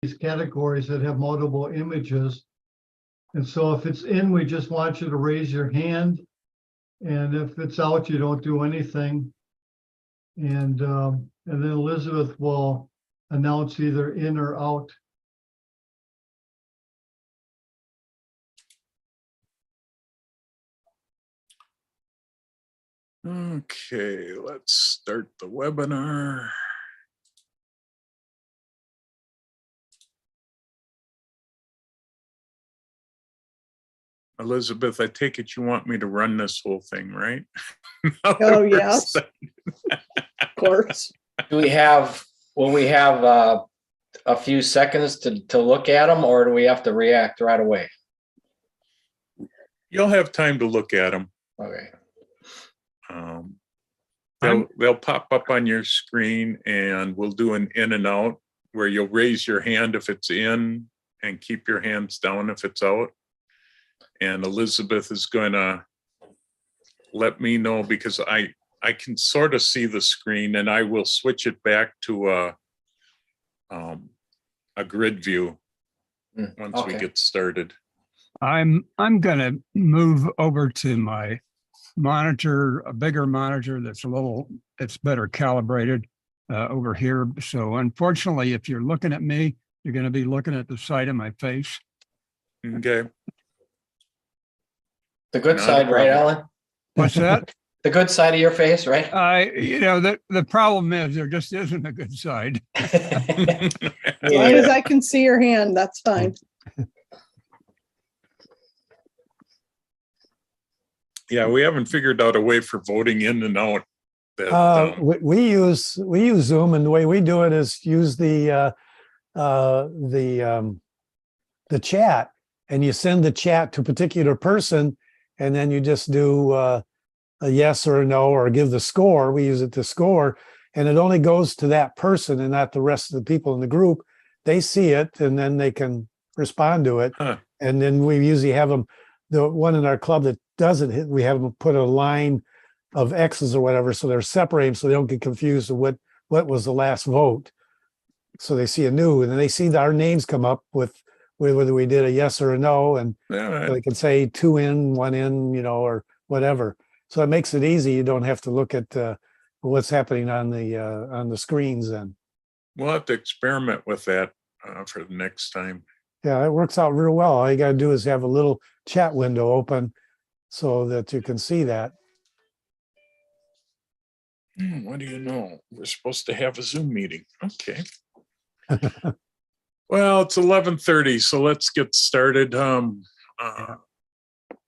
these categories that have multiple images. And so if it's in, we just want you to raise your hand. And if it's out, you don't do anything. And then Elizabeth will announce either in or out. Okay, let's start the webinar. Elizabeth, I take it you want me to run this whole thing, right? Oh, yes. Of course. Will we have a few seconds to look at them, or do we have to react right away? You'll have time to look at them. Okay. They'll pop up on your screen, and we'll do an in and out where you'll raise your hand if it's in and keep your hands down if it's out. And Elizabeth is going to let me know, because I can sort of see the screen, and I will switch it back to a grid view once we get started. I'm going to move over to my monitor, a bigger monitor it's better calibrated over here. So unfortunately, if you're looking at me, you're going to be looking at the side of my face. Okay. The good side, right, Alan? What's that? The good side of your face, right? The problem is there just isn't a good side. As long as I can see your hand, that's fine. Yeah, we haven't figured out a way for voting in and out. We use Zoom, and the way we do it is use the chat, and you send the chat to a particular person, and then you just do a yes or a no, or give the score. We use it to score, and it only goes to that person and not the rest of the people in the group. They see it, and then they can respond to it. Huh. And then we usually have them, the one in our club that doesn't hit, we have them put a line of X's or whatever, so they're separated so they don't get confused with what was the last vote. So they see a new, and then they see our names come up with whether we did a yes or a no, and Yeah, so they can say 2 in, 1 in, or whatever. So it makes it easy. You don't have to look at what's happening on the screens then. we'll have to experiment with that for the next time. Yeah, it works out real well. All you got to do is have a little chat window open so that you can see that. What do you know? We're supposed to have a Zoom meeting. Okay. Well, it's 11:30, so let's get started.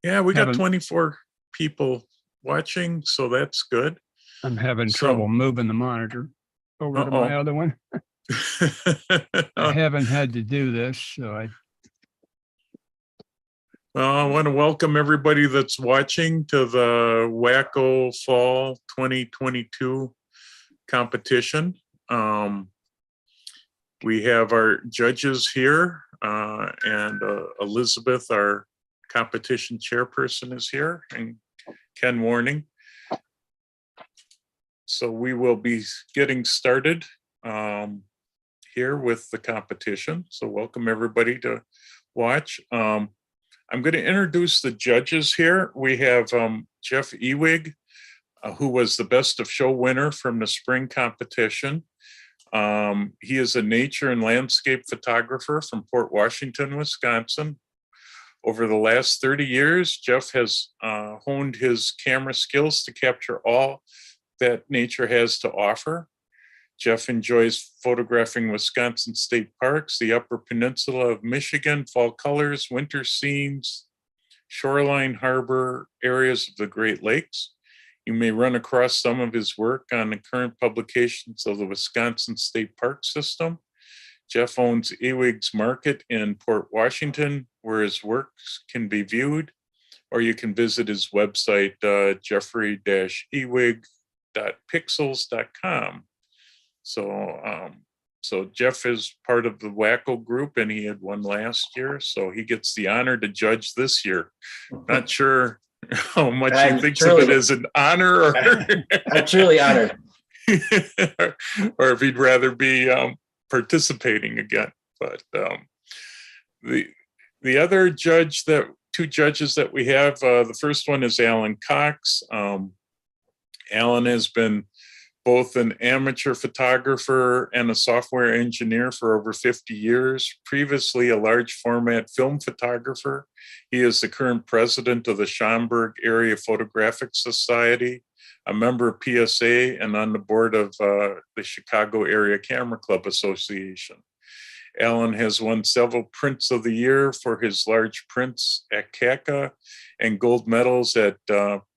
Yeah, we got 24 people watching, so that's good. I'm having trouble moving the monitor over to my other one. I haven't had to do this, so I want to welcome everybody that's watching to the WACCO Fall 2022 competition. We have our judges here, and Elizabeth, our competition chairperson, is here, and Ken Warning. So we will be getting started here with the competition. So welcome everybody to watch. I'm going to introduce the judges here. We have Jeff Ewig, who was the Best of Show winner from the spring competition. He is a nature and landscape photographer from Port Washington, Wisconsin. Over the last 30 years, Jeff has honed his camera skills to capture all that nature has to offer. Jeff enjoys photographing Wisconsin state parks, the Upper Peninsula of Michigan, fall colors, winter scenes, shoreline, harbor, areas of the Great Lakes. You may run across some of his work on the current publications of the Wisconsin State Park System. Jeff owns Ewig's Market in Port Washington, where his works can be viewed, or you can visit his website, jeffrey-ewig.pixels.com. So Jeff is part of the WACCO group, and he had won last year, so he gets the honor to judge this year. Not sure how much he thinks of it as an honor, or I'm truly honored. or if he'd rather be participating again. But the other judge two judges that we have, the first one is Alan Cox. Alan has been both an amateur photographer and a software engineer for over 50 years, previously a large format film photographer. He is the current president of the Schaumburg Area Photographic Society, a member of PSA, and on the board of the Chicago Area Camera Club Association. Alan has won several prints of the year for his large prints at CACA and gold medals at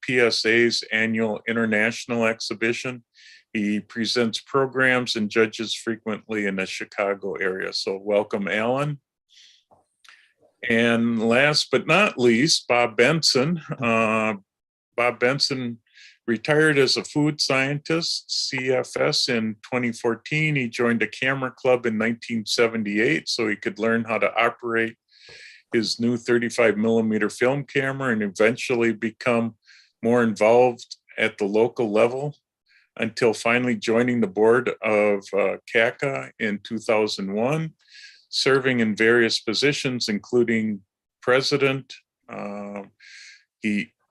PSA's annual international exhibition. He presents programs and judges frequently in the Chicago area. So welcome, Alan. And last but not least, Bob Benson. Bob Benson retired as a food scientist, CFS, in 2014. He joined a camera club in 1978 so he could learn how to operate his new 35 millimeter film camera and eventually become more involved at the local level, until finally joining the board of CACA in 2001, serving in various positions, including president.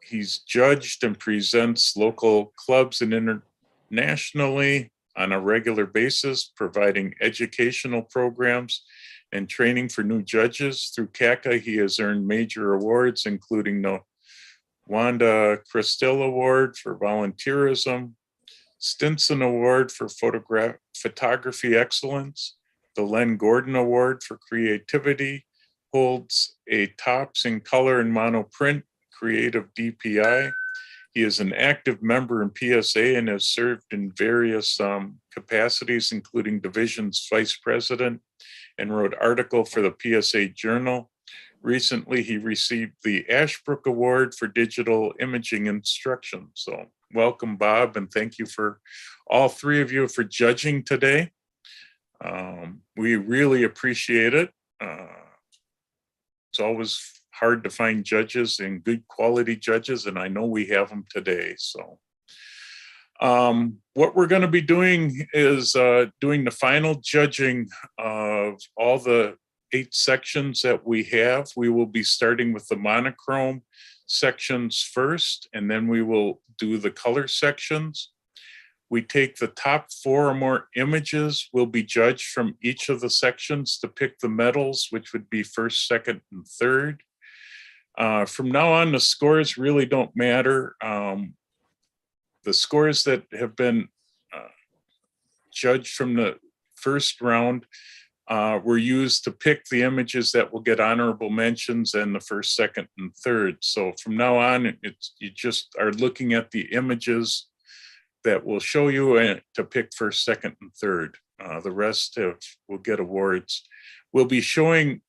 He's judged and presents local clubs and internationally on a regular basis, providing educational programs and training for new judges. Through CACA, he has earned major awards, including the Wanda Christil Award for volunteerism, Stinson Award for Photography Excellence, the Len Gordon Award for Creativity, holds a tops in color and monoprint creative DPI. He is an active member in PSA and has served in various capacities, including division's vice president, and wrote article for the PSA Journal. Recently, he received the Ashbrook Award for Digital Imaging Instruction. So welcome, Bob, and thank you for all three of you for judging today. We really appreciate it. It's always hard to find judges and good quality judges, and I know we have them today. So what we're going to be doing is doing the final judging of all the 8 sections that we have. We will be starting with the monochrome sections first, and then we will do the color sections. We take the top 4 or more images will be judged from each of the sections to pick the medals, which would be first, second, and third. From now on, the scores really don't matter. The scores that have been judged from the first round were used to pick the images that will get honorable mentions in the first, second, and third. So from now on, you just are looking at the images that will show you to pick first, second, and third. The rest will get awards. We'll be showing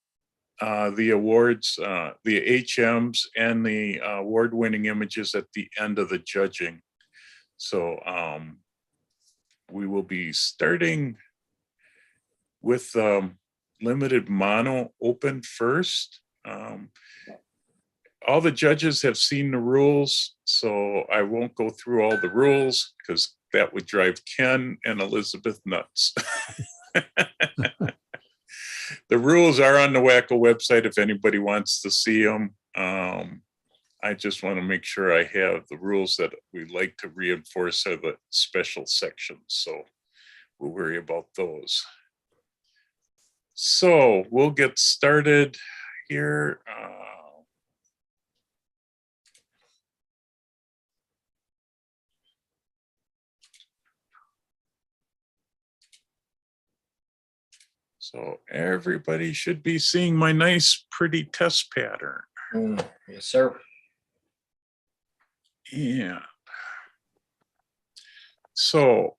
the awards, the HMs, and the award-winning images at the end of the judging. So we will be starting with limited mono open first. All the judges have seen the rules, so I won't go through all the rules because that would drive Ken and Elizabeth nuts. The rules are on the WACCO website if anybody wants to see them. I just want to make sure I have the rules that we like to reinforce are the special sections, so we'll worry about those. So we'll get started here. So everybody should be seeing my nice, pretty test pattern. Yes, sir. Yeah. So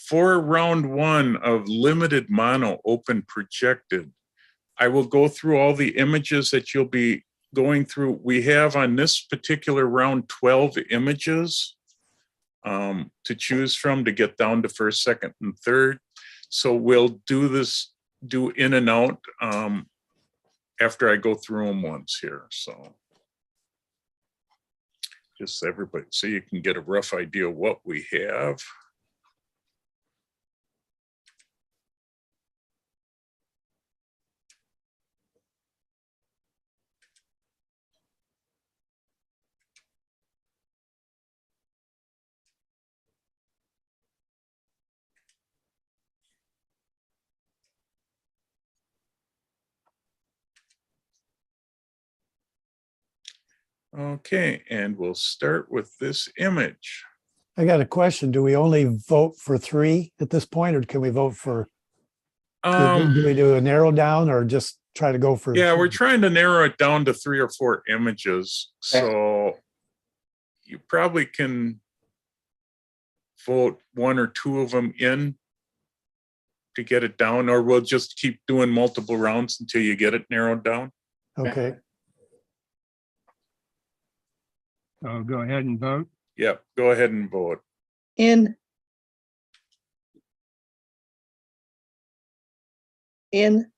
for round 1 of limited mono open projected, I will go through all the images that you'll be going through. We have on this particular round 12 images to choose from to get down to first, second, and third. So we'll do this, do in and out after I go through them once here. So just everybody, so you can get a rough idea of what we have. Okay, and we'll start with this image. I got a question. Do we only vote for 3 at this point, or can we vote for, do we do a narrow down or just try to go for? Yeah, we're trying to narrow it down to 3 or 4 images. So you probably can vote 1 or 2 of them in to get it down, or we'll just keep doing multiple rounds until you get it narrowed down. Okay, So go ahead and vote. Yep, go ahead and vote. In. In.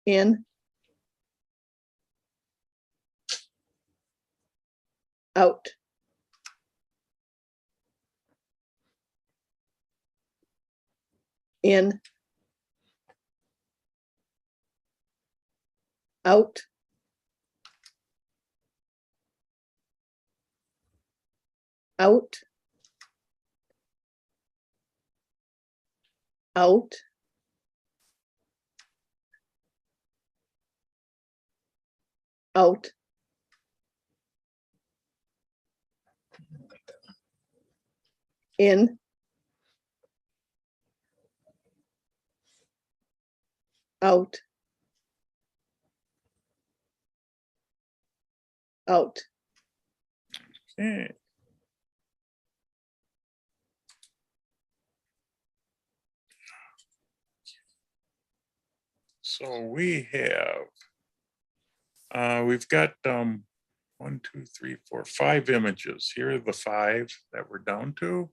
In. Out. In. Out. Out. Out. Out. In. Out. Out. Okay. So we have, we've got 1, 2, 3, 4, 5 images. Here are the 5 that we're down to.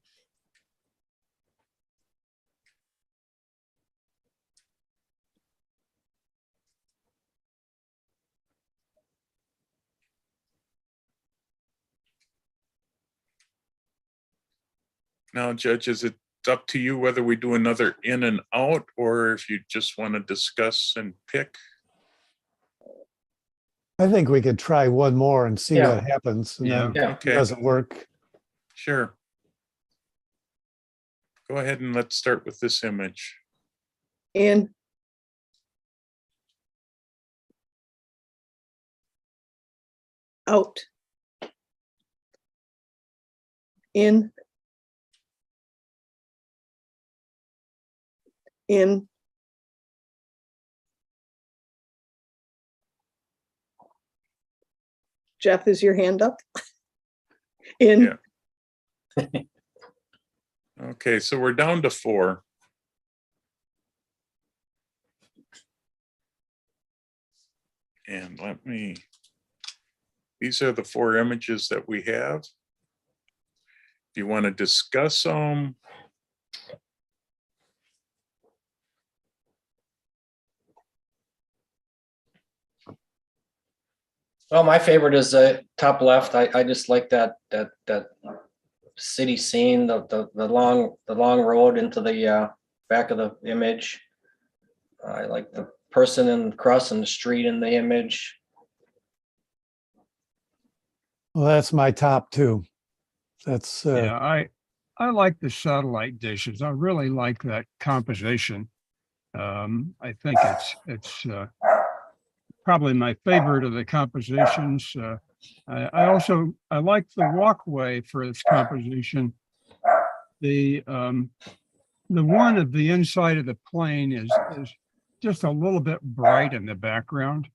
Now, judges, it's up to you whether we do another in and out, or if you just want to discuss and pick. I think we could try one more and see Yeah. what happens. And Yeah. then Yeah. if it Okay, doesn't work. sure. Go ahead and let's start with this image. In. Out. In. In. Jeff, is your hand up? In. Yeah. Okay, so we're down to 4. And let me, these are the 4 images that we have. If you want to discuss them, Well, my favorite is the top left. I just like that city scene, the long road into the back of the image. I like the person in crossing the street in the image. Well, that's my top 2. That's, Yeah, I like the satellite dishes. I really like that composition. I think it's probably my favorite of the compositions. I like the walkway for its composition. The one of the inside of the plane is just a little bit bright in the background.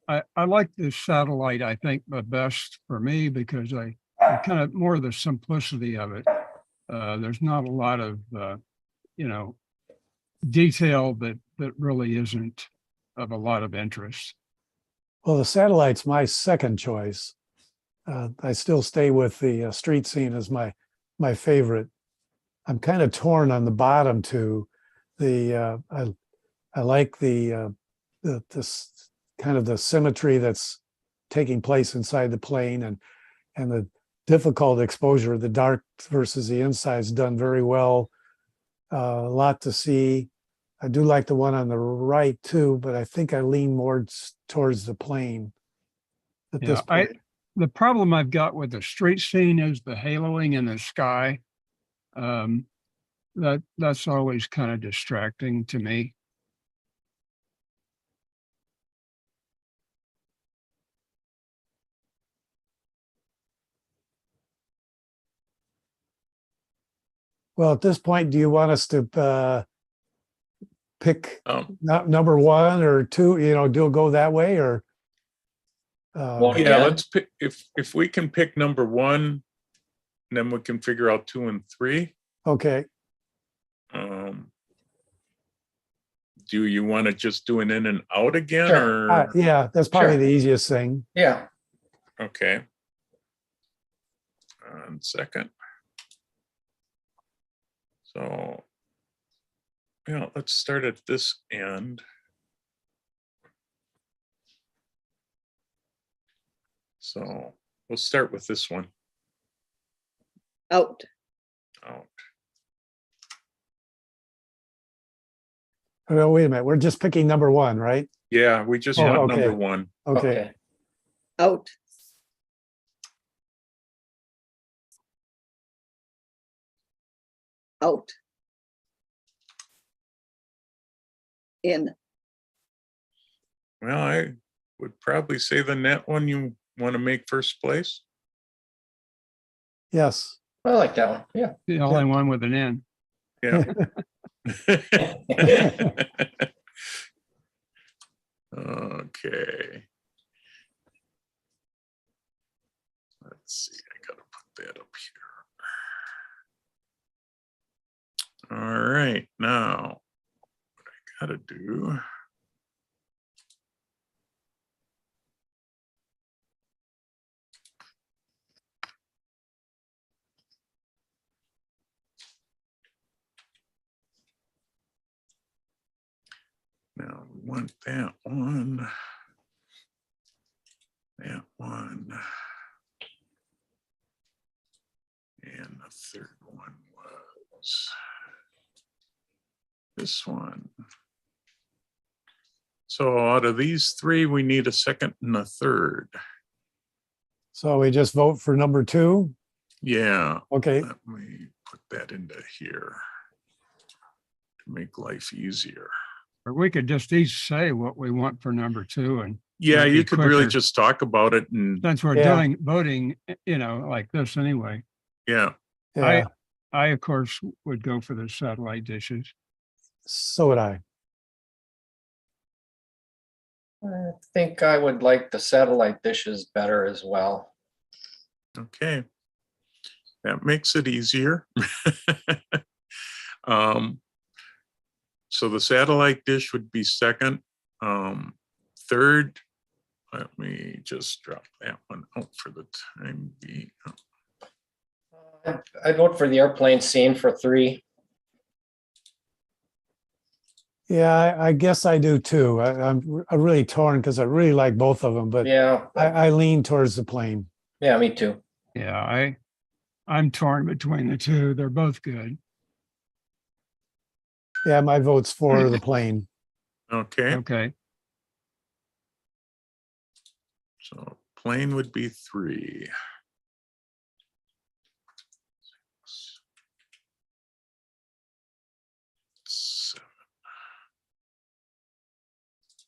I like the satellite, I think, the best for me because I kind of more of the simplicity of it. There's not a lot of, detail that really isn't of a lot of interest. well, the satellite's my second choice. I still stay with the street scene as my favorite. I'm kind of torn on the bottom 2. I like the kind of the symmetry that's taking place inside the plane and the difficult exposure of the dark versus the inside is done very well. A lot to see. I do like the one on the right too, but I think I lean more towards the plane at this point. The problem I've got with the street scene is the haloing in the sky. that's always kind of distracting to me. Well, at this point, do you want us to pick number one or two, go that way or? Well, Yeah, Yeah. let's pick, if we can pick number one, then we can figure out 2 and 3. Okay, Do you want to just do an in and out again Sure. or? yeah, that's probably Sure. the easiest thing. Yeah, Okay. And second. So, yeah, let's start at this end. So we'll start with this one. Out. Out. Oh, wait a minute, we're just picking number one, right? Yeah, we just Oh, want okay. number one. Okay, okay. Out. Out. In. Well, I would probably say the net one you want to make first place. yes. I like that one. Yeah. The only one with an N. Yeah. Okay. Let's see, I gotta put that up here. All right, now what I gotta do. Now we want that one. That one. And the third one was this one. So out of these 3, we need a second and a third. So we just vote for number two? Yeah, Okay, let me put that into here to make life easier. Or we could just each say what we want for number 2, and Yeah, Might you be could really quicker. just talk about it and, since we're Yeah. doing voting, like this anyway. yeah, yeah, I, of course, would go for the satellite dishes. so would I. I think I would like the satellite dishes better as well. okay. That makes it easier. So the satellite dish would be second. Third, let me just drop that one out for the time being. I'd vote for the airplane scene for 3. Yeah, I guess I do too. I'm really torn because I really like both of them, but Yeah, I lean towards the plane. yeah, me too. Yeah, I'm torn between the two. They're both good. Yeah, my vote's for the plane. Okay, Okay. so plane would be 3. Seven.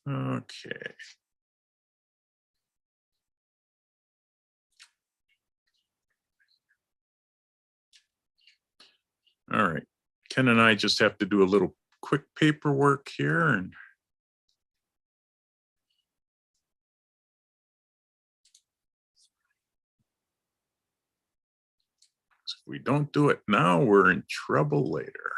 Okay. All right, Ken and I just have to do a little quick paperwork here and if we don't do it now, we're in trouble later.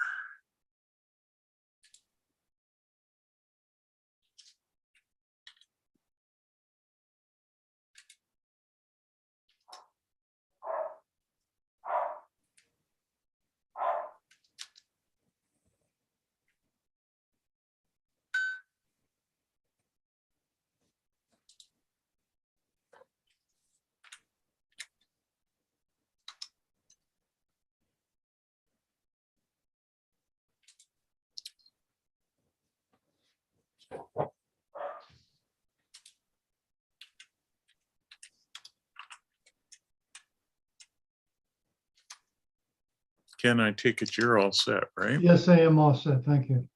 Ken, I take it you're all set, right? Yes, I am all set. Thank you.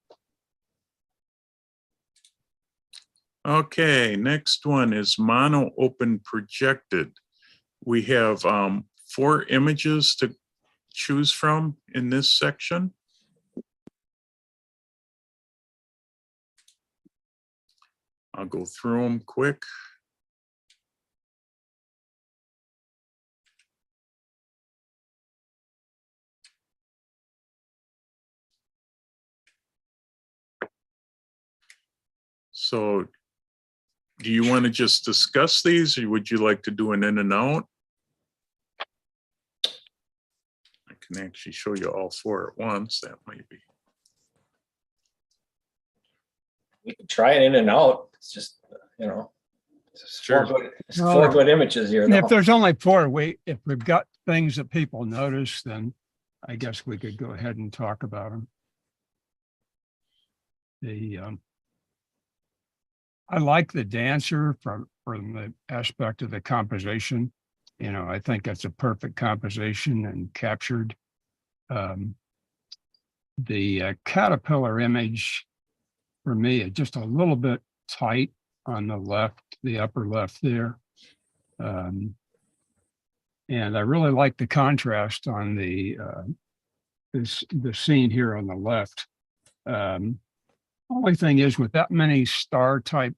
Okay, next one is mono open projected. We have 4 images to choose from in this section. I'll go through them quick. So do you want to just discuss these, or would you like to do an in and out? I can actually show you all 4 at once. That might be. We can try it in and out. It's just, you know. It's Sure. 4 good, it's Well, 4 good images here. And if though. there's only 4, if we've got things that people notice, then I guess we could go ahead and talk about them. I like the dancer from the aspect of the composition. You know, I think that's a perfect composition and captured. The caterpillar image for me is just a little bit tight on the left, the upper left there. And I really like the contrast on the scene here on the left. Only thing is, with that many star type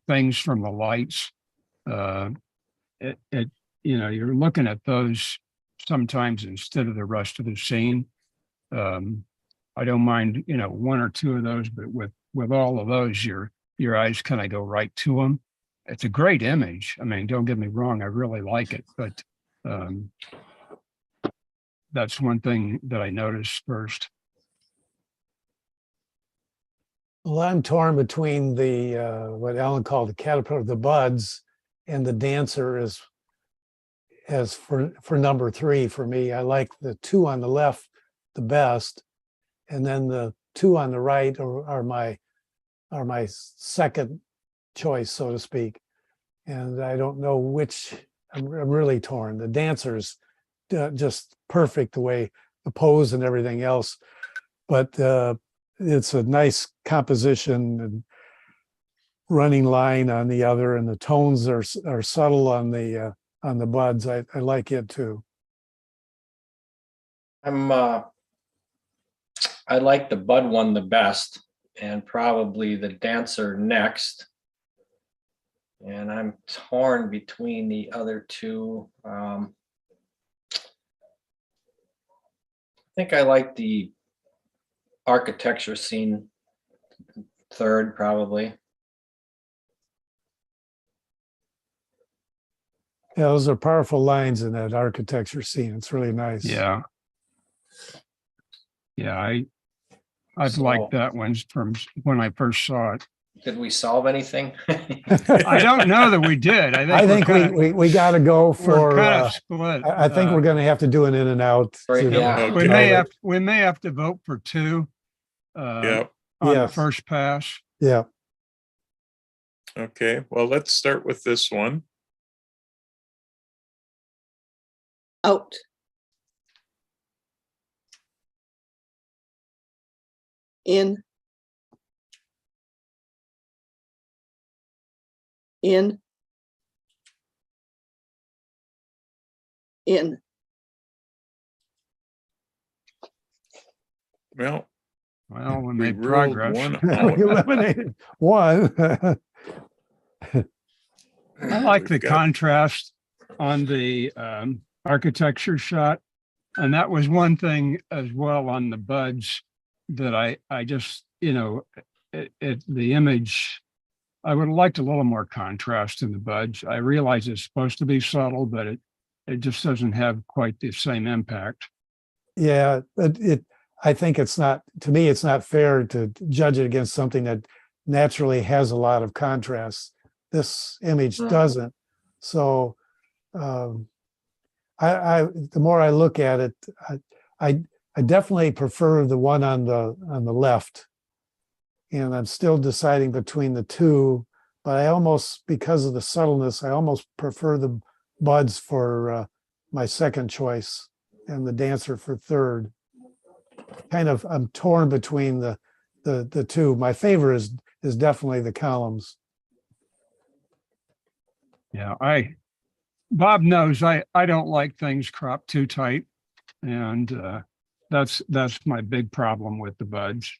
things from the lights, you know, you're looking at those sometimes instead of the rest of the scene. I don't mind, you know, 1 or 2 of those, but with all of those, your eyes kind of go right to them. It's a great image. I mean, don't get me wrong, I really like it, but that's one thing that I noticed first. Well, I'm torn between the what Alan called the caterpillar, the buds, and the dancer as for number 3 for me. I like the 2 on the left the best, and then the 2 on the right are my second choice, so to speak. And I don't know which. I'm really torn. The dancer's just perfect, the way the pose and everything else, but it's a nice composition and running line on the other, and the tones are subtle on the buds. I like it too. I like the bud one the best, and probably the dancer next. And I'm torn between the other 2. I think I like the architecture scene third, probably. Yeah, those are powerful lines in that architecture scene. It's really nice. Yeah. Yeah, I've So- liked that one from when I first saw it. Did we solve anything? I don't know that we did. I think we got to go we're for. kind of split. I think we're going to have to do an in and out. Right, to- yeah. Okay. We may have to vote for 2 Yep. on the Yes. first pass. Yeah. Okay, well, let's start with this one. Out. In. In. In. Well, Well, we we made ruled progress. one We out. eliminated one. I like the We've got- contrast on the architecture shot. And that was one thing as well on the buds that I just, you know, the image, I would have liked a little more contrast in the buds. I realize it's supposed to be subtle, but it just doesn't have quite the same impact. Yeah, but I think it's not, to me, it's not fair to judge it against something that naturally has a lot of contrast. This image doesn't. So the more I look at it, I definitely prefer the one on the left. And I'm still deciding between the 2, but I almost, because of the subtleness, I almost prefer the buds for my second choice. and the dancer for third. I'm torn between the two. My favorite is definitely the columns. Yeah, Bob knows I don't like things cropped too tight. And that's my big problem with the buds.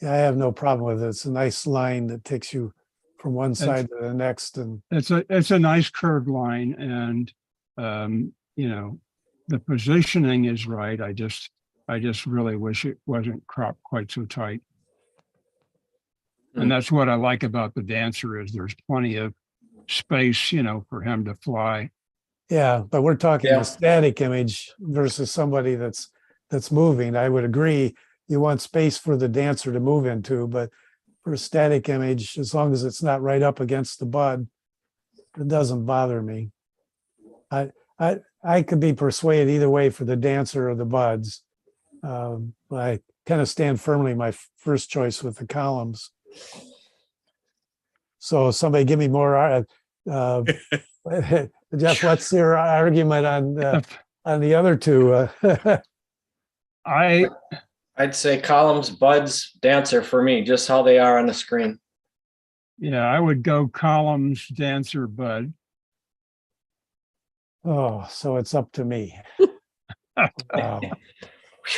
Yeah, I have no problem with it. It's a nice line that takes you from one side to the next, and It's a nice curved line, and the positioning is right. I just really wish it wasn't cropped quite so tight. And that's what I like about the dancer is there's plenty of space, for him to fly. yeah, but we're talking Yeah. a static image versus somebody that's moving. I would agree. You want space for the dancer to move into, but for a static image, as long as it's not right up against the bud, it doesn't bother me. I could be persuaded either way for the dancer or the buds. But I kind of stand firmly my first choice with the columns. So somebody give me more. Jeff, what's your argument on the other two? I'd say columns, buds, dancer for me, just how they are on the screen. I would go columns, dancer, bud. Oh, so it's up to me. Wow.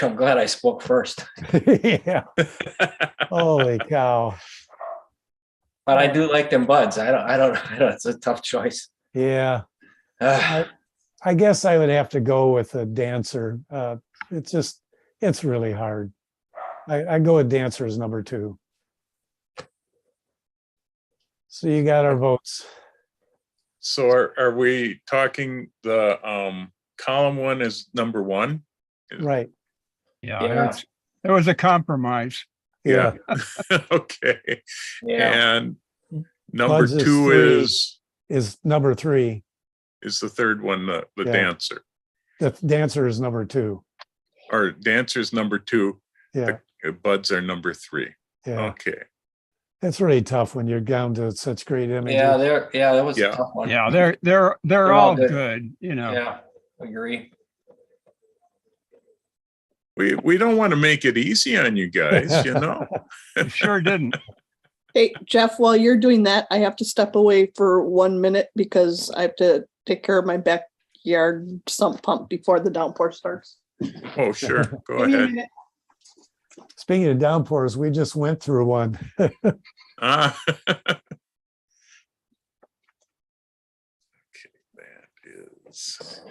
I'm glad I spoke first. Yeah. Holy cow. But I do like them buds. I don't, it's a tough choice. Yeah. Ah, I guess I would have to go with a dancer. It's really hard. I go with dancer as number 2. So you got our votes. So are we talking the column one is number 1? Right. Yeah. It was a compromise. Yeah. Okay. yeah. And number Buds is 2 3. is Is number 3. the third one, the Yeah. dancer. The dancer is number 2. Or dancer's number 2. Yeah. The buds are number 3. Yeah. Okay. It's really tough when you're down to such great images. Yeah, that was Yeah. a tough one. Yeah, they're all all good. good, Yeah, agree. We don't want to make it easy on you guys, We sure didn't. Hey, Jeff, while you're doing that, I have to step away for 1 minute because I have to take care of my backyard sump pump before the downpour starts. Oh, sure. Go Give me a ahead. minute. Speaking of downpours, we just went through one. Ah. Okay, that is.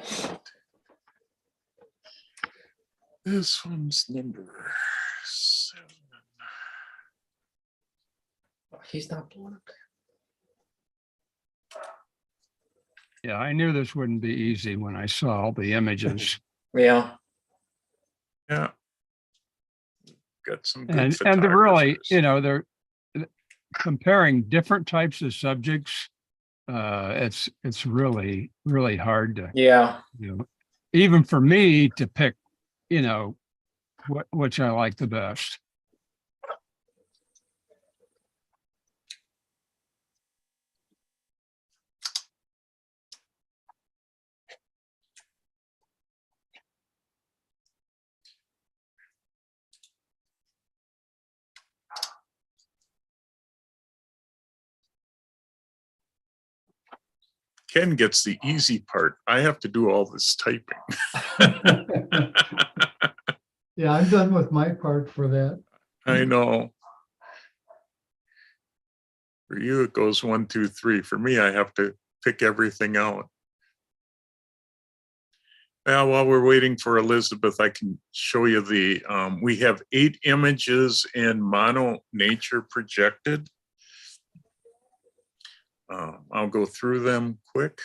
This one's number 7. He's not blowing up. Yeah, I knew this wouldn't be easy when I saw all the images. Yeah, Yeah. Got some good And they're really, photographers. they're comparing different types of subjects. It's really, really hard to, yeah. even for me to pick, which I like the best. Ken gets the easy part. I have to do all this typing. Yeah, I'm done with my part for that. I know. For you, it goes 1, 2, 3. For me, I have to pick everything out. Now, while we're waiting for Elizabeth, I can show you we have 8 images in mono nature projected. I'll go through them quick.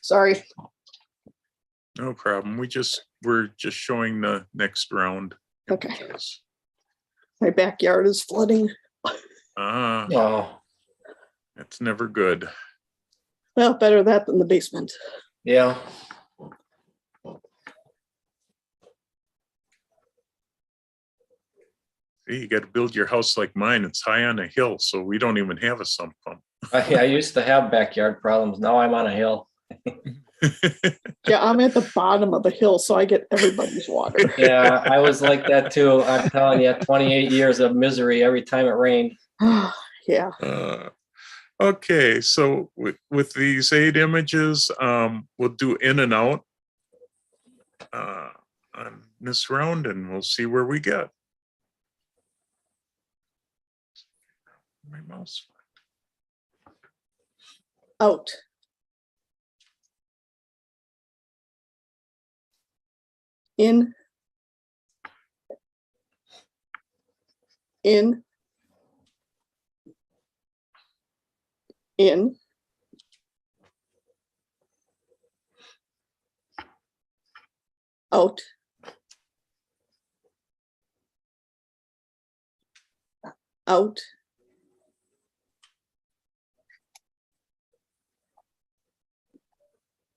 Sorry. No problem. We're just showing the next round. Okay. images. My backyard is flooding. Ah, Oh, that's never good. Well, better that than the basement. yeah. Hey, you got to build your house like mine. It's high on a hill, so we don't even have a sump pump. I used to have backyard problems. Now I'm on a hill. Yeah, I'm at the bottom of the hill, so I get everybody's water. Yeah, I was like that too. I'm telling you, 28 years of misery every time it rained. Yeah, Okay, so with these 8 images, we'll do in and out on this round, and we'll see where we get. My mouse. out. In. In. In. Out. Out.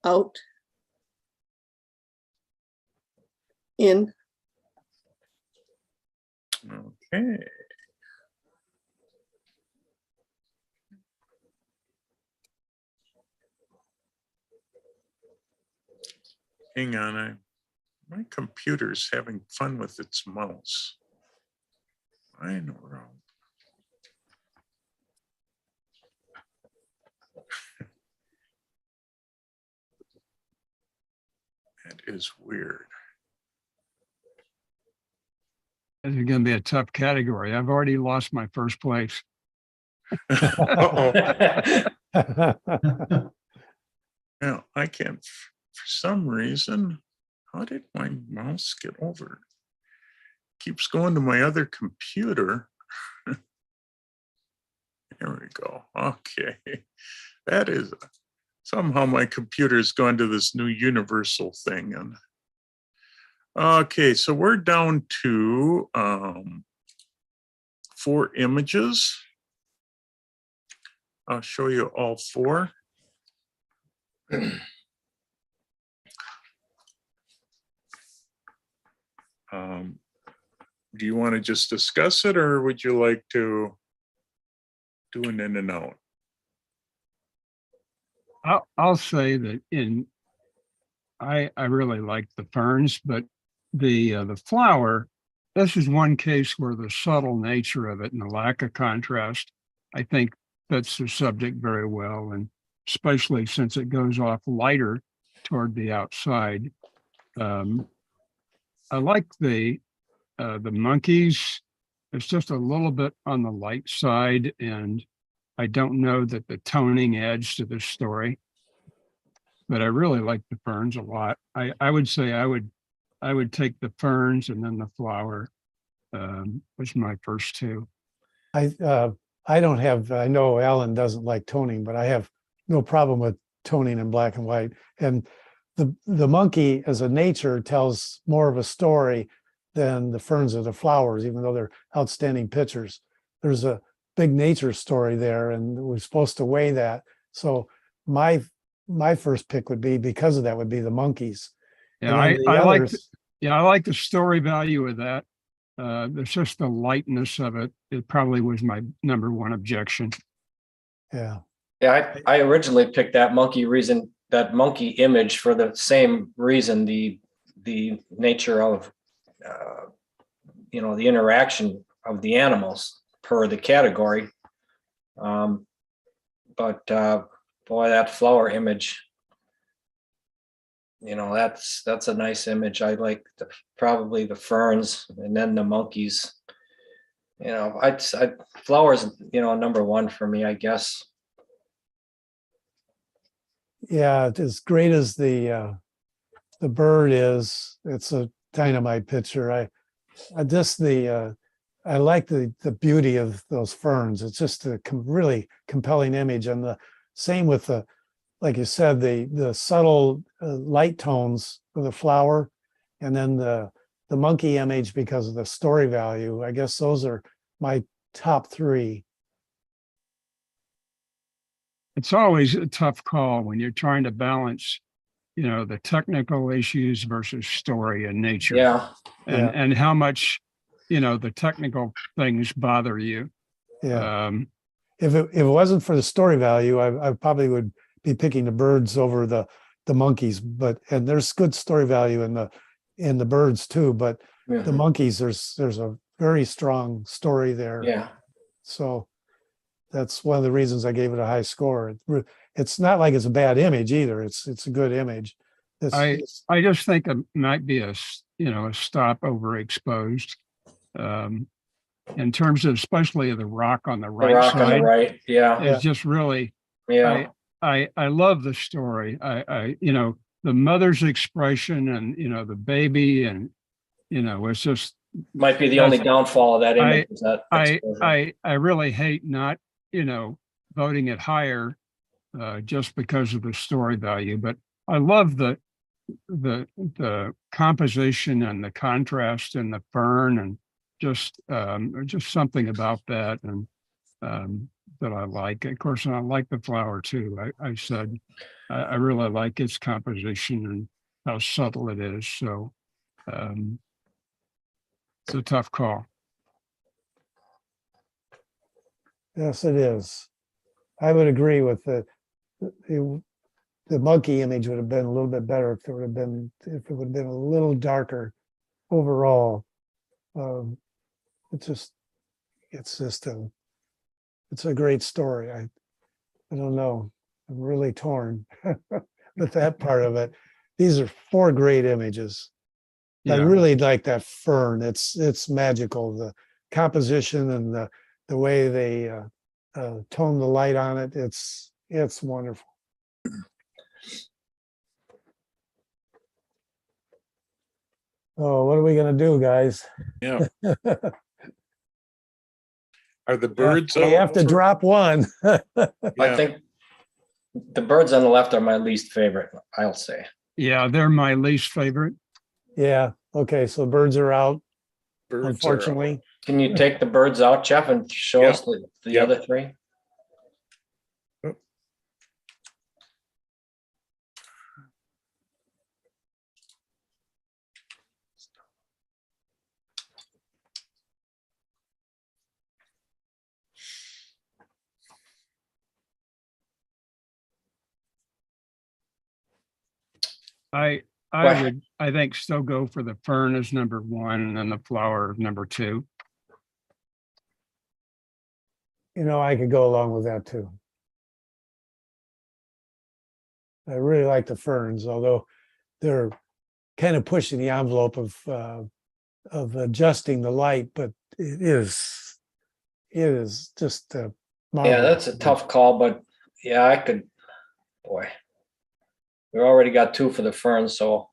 Out. In. Okay. Hang on, my computer's having fun with its mouse. I know wrong. That is weird. This is going to be a tough category. I've already lost my first place. Uh-oh. Now, I can't, for some reason, how did my mouse get over? Keeps going to my other computer. There we go. Okay. That is, somehow my computer's gone to this new universal thing. And okay, so we're down to 4 images. I'll show you all 4. Do you want to just discuss it, or would you like to do an in and out? I'll say that I really like the ferns, but the flower, this is one case where the subtle nature of it and the lack of contrast, I think fits the subject very well, and especially since it goes off lighter toward the outside. I like the monkeys. It's just a little bit on the light side, and I don't know that the toning adds to the story, but I really like the ferns a lot. I would say I would take the ferns, and then the flower was my first 2. I don't have, I know Alan doesn't like toning, but I have no problem with toning in black and white. And the monkey as a nature tells more of a story than the ferns or the flowers, even though they're outstanding pictures. There's a big nature story there, and we're supposed to weigh that. So my first pick would be, because of that, would be the monkeys. Yeah, I like the story value of that. There's just the lightness of it. It probably was my number 1 objection. Yeah. Yeah, I originally picked that monkey image for the same reason, the nature of the interaction of the animals per the category. But boy, that flower image, that's a nice image. I like probably the ferns and then the monkeys. I'd flowers, number 1 for me, I guess. Yeah, as great as the bird is, it's a dynamite picture. I like the beauty of those ferns. It's just a really compelling image, and the same with like you said, the subtle light tones of the flower, and then the monkey image because of the story value. I guess those are my top 3. It's always a tough call when you're trying to balance, the technical issues versus story and nature. Yeah. And how much the technical things bother you. Yeah. Um, If it wasn't for the story value, I probably would be picking the birds over the monkeys, and there's good story value in the birds too, but the Mhm. monkeys, there's a very strong story there. Yeah, So that's one of the reasons I gave it a high score. It's not like it's a bad image either. It's a good image. I just think it might be a stop overexposed. In terms of especially the rock on the the right rock on the side, right, yeah, is just really, yeah, I love the story. The mother's expression and, the baby and, it's just, might be the only that's- downfall of that image is that exposure. I really hate not, voting it higher, just because of the story value, but I love the composition and the contrast and the fern and just something about that and that I like. Of course, I like the flower too. I said I really like its composition and how subtle it is. So it's a tough call. Yes, it is. I would agree with the monkey image would have been a little bit better if it would have been a little darker overall. It's a great story. I don't know. I'm really torn with that part of it. These are 4 great images. I Yeah. really like that fern. It's magical. The composition and the way they tone the light on it. It's wonderful. Oh, what are we gonna do, guys? Yeah. Are the birds? We have to drop one. I Yeah. think the birds on the left are my least favorite, I'll say. Yeah, they're my least favorite. Yeah. Okay. So birds are out, Birds are out. unfortunately. Can you take the birds out, Jeff, and show Yeah. us the Yeah. other 3? I Question. I think still go for the fern as number 1 and then the flower number 2. I could go along with that too. I really like the ferns, although they're kind of pushing the envelope of adjusting the light, but it is just Yeah, marvelous. that's a tough call, but yeah, I could, boy. We already got 2 for the fern, so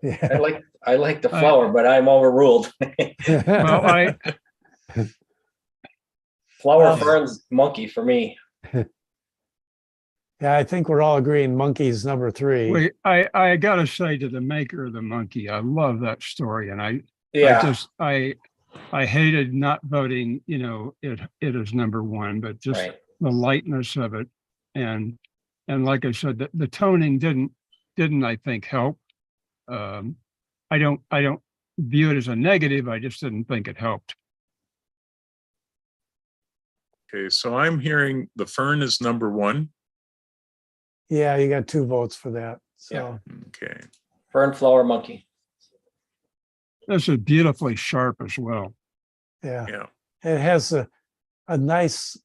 Yeah. I like the flower, but I'm overruled. Well, Flower, ferns, monkey for me. Yeah, I think we're all agreeing monkey's number 3. wait, I gotta say to the maker of the monkey, I love that story, and I Yeah, just I hated not voting, it as number 1, but just right. the lightness of it, and like I said, the toning didn't I think help. I don't view it as a negative. I just didn't think it helped. Okay, so I'm hearing the fern is number 1. Yeah, you got 2 votes for that. So Okay. Fern, flower, monkey. This is beautifully sharp as well. yeah, Yeah. it has a nice,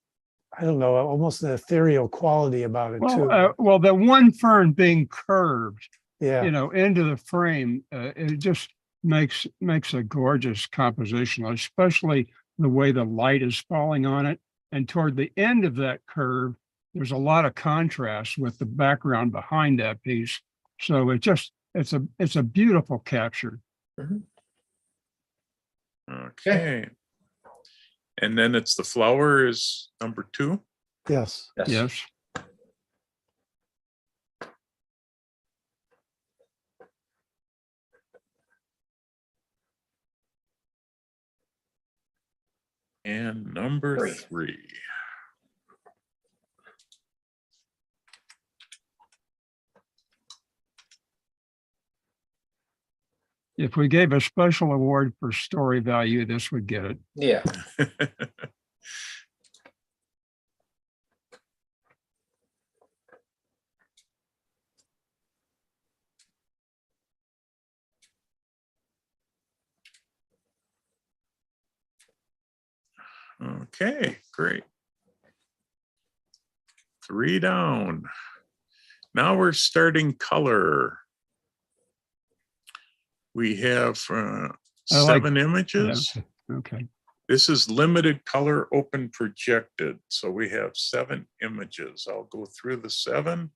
I don't know, almost an ethereal quality about it too. Well, the one fern being curved, Yeah, into the frame, it just makes a gorgeous composition, especially the way the light is falling on it. And toward the end of that curve, there's a lot of contrast with the background behind that piece. So it's a beautiful capture. Okay. And then it's the flower is number 2. yes. Yes. And number 3. if we gave a special award for story value, this would get it. Yeah. Okay, great. 3 down. Now we're starting color. We have I like- 7 images. Okay. This is limited color open projected. So we have 7 images. I'll go through the 7.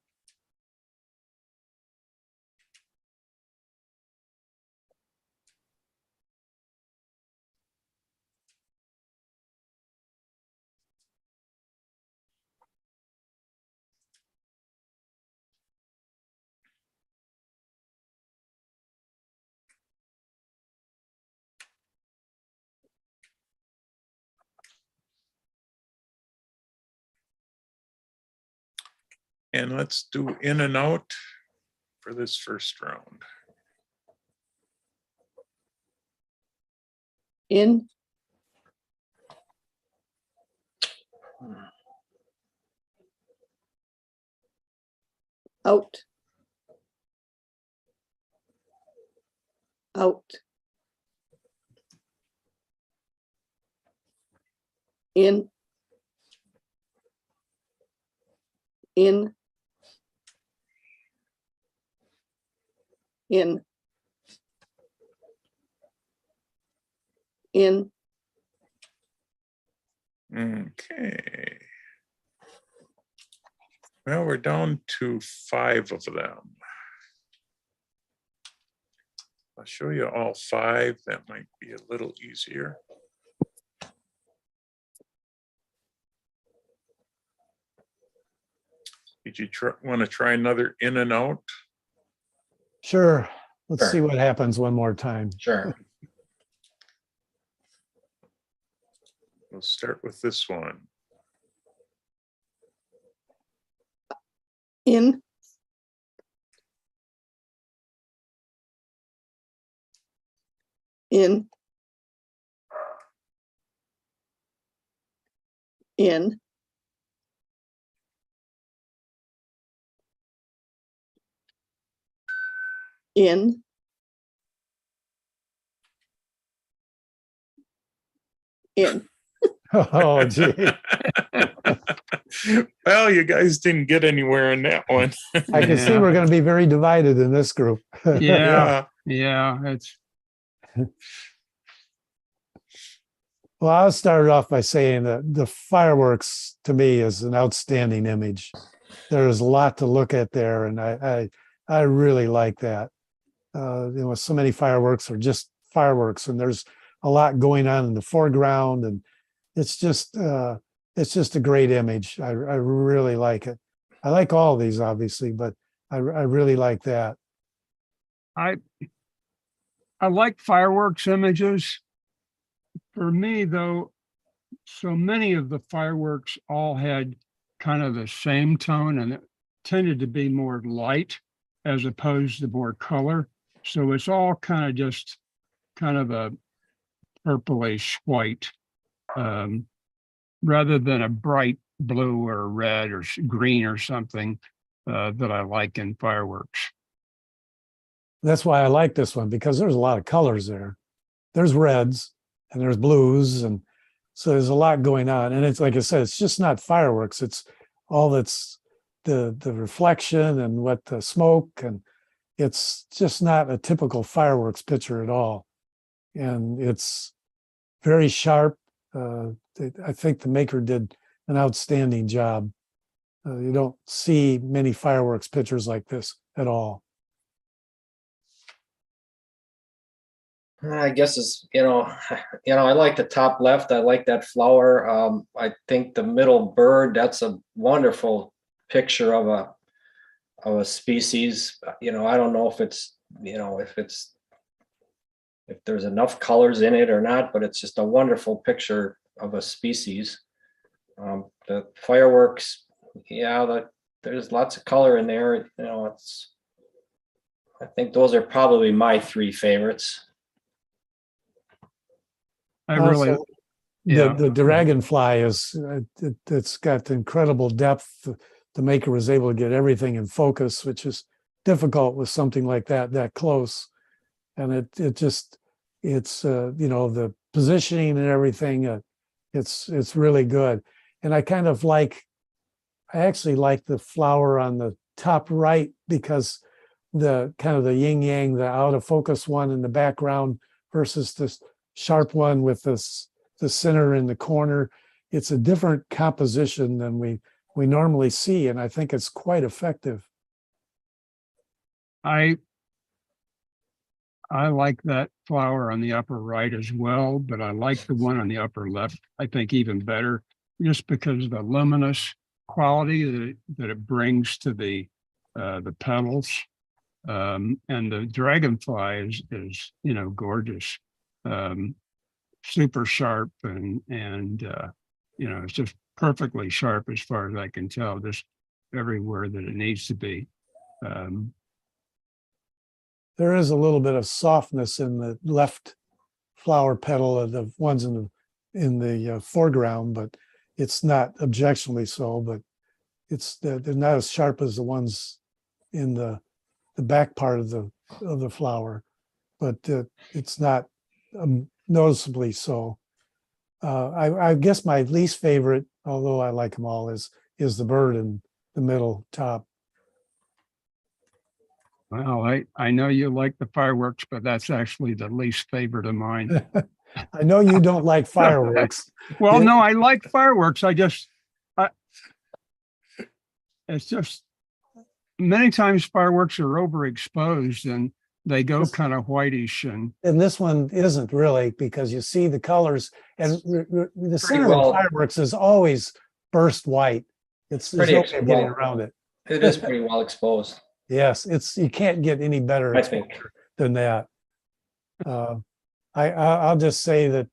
And let's do in and out for this first round. In, out. Out. In. In. In. In. Okay. Well, we're down to 5 of them. I'll show you all 5. That might be a little easier. Did you want to try another in and out? Sure. Let's Sure. see what happens one more time. Sure. We'll start with this one. In. In. In. In. In. Oh, gee. Well, you guys didn't get anywhere in that one. I can see Yeah. we're going to be very divided in this group. Yeah. Yeah. It's Well, I'll start off by saying that the fireworks to me is an outstanding image. There's a lot to look at there, and I really like that. So many fireworks are just fireworks, and there's a lot going on in the foreground, and it's just a great image. I really like it. I like all these, obviously, but I really like that. I like fireworks images. For me, though, so many of the fireworks all had kind of the same tone, and it tended to be more light as opposed to more color. So it's all kind of just kind of a purplish white, rather than a bright blue or red or green or something that I like in fireworks. That's why I like this one, because there's a lot of colors there. There's reds and there's blues, and so there's a lot going on. And it's like I said, it's just not fireworks. It's all that's the reflection and what the smoke, and it's just not a typical fireworks picture at all. And it's very sharp. I think the maker did an outstanding job. You don't see many fireworks pictures like this at all. I guess it's, I like the top left. I like that flower. I think the middle bird, that's a wonderful picture of a species. I don't know if it's, if there's enough colors in it or not, but it's just a wonderful picture of a species. The fireworks, there's lots of color in there. I think those are probably my three favorites. I really, Also, yeah. the dragonfly is, it's got incredible depth. The maker was able to get everything in focus, which is difficult with something like that close. And it's the positioning and everything, it's really good. And I actually like the flower on the top right, because the kind of the yin yang, the out of focus one in the background versus this sharp one with the center in the corner. It's a different composition than we normally see, and I think it's quite effective. I like that flower on the upper right as well, but I like the one on the upper left, I think even better, just because of the luminous quality that it brings to the petals. And the dragonfly is gorgeous, super sharp, and it's just perfectly sharp as far as I can tell, just everywhere that it needs to be. There is a little bit of softness in the left flower petal of the ones in the foreground, but it's not objectionably so. But they're not as sharp as the ones in the back part of the flower, but it's not noticeably so. I guess my least favorite, although I like them all, is the bird in the middle top. Well, I know you like the fireworks, but that's actually the least favorite of mine. I know you don't like fireworks. Well, Yeah. no, I like fireworks. It's just many times fireworks are overexposed and they go Yes. kind of whitish, and And this one isn't really, because you see the colors, and the center of well- the fireworks is always burst white. There's Pretty no way of getting well. around it. It is pretty well exposed, Yes, you can't get any better I think. exposure than that. I'll just say that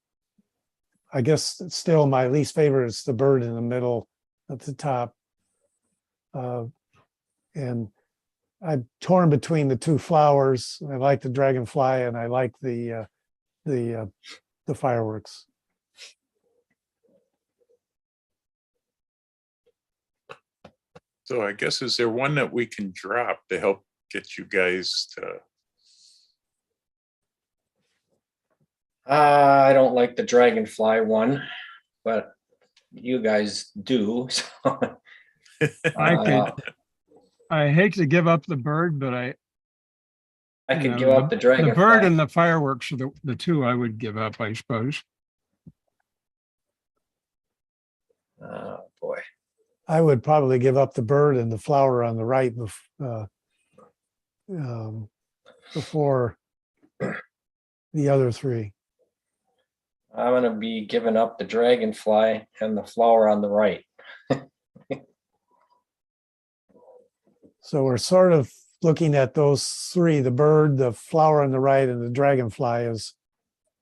I guess still my least favorite is the bird in the middle at the top. And I'm torn between the two flowers. I like the dragonfly and I like the fireworks. So I guess, is there one that we can drop to help get you guys to? I don't like the dragonfly one, but you guys do. So. I hate to give up the bird, but I you could know, give up the dragonfly. the bird and the fireworks are the two I would give up, I suppose. Oh, boy. I would probably give up the bird and the flower on the right before the other three. I'm gonna be giving up the dragonfly and the flower on the right. So we're sort of looking at those three, the bird, the flower on the right, and the dragonfly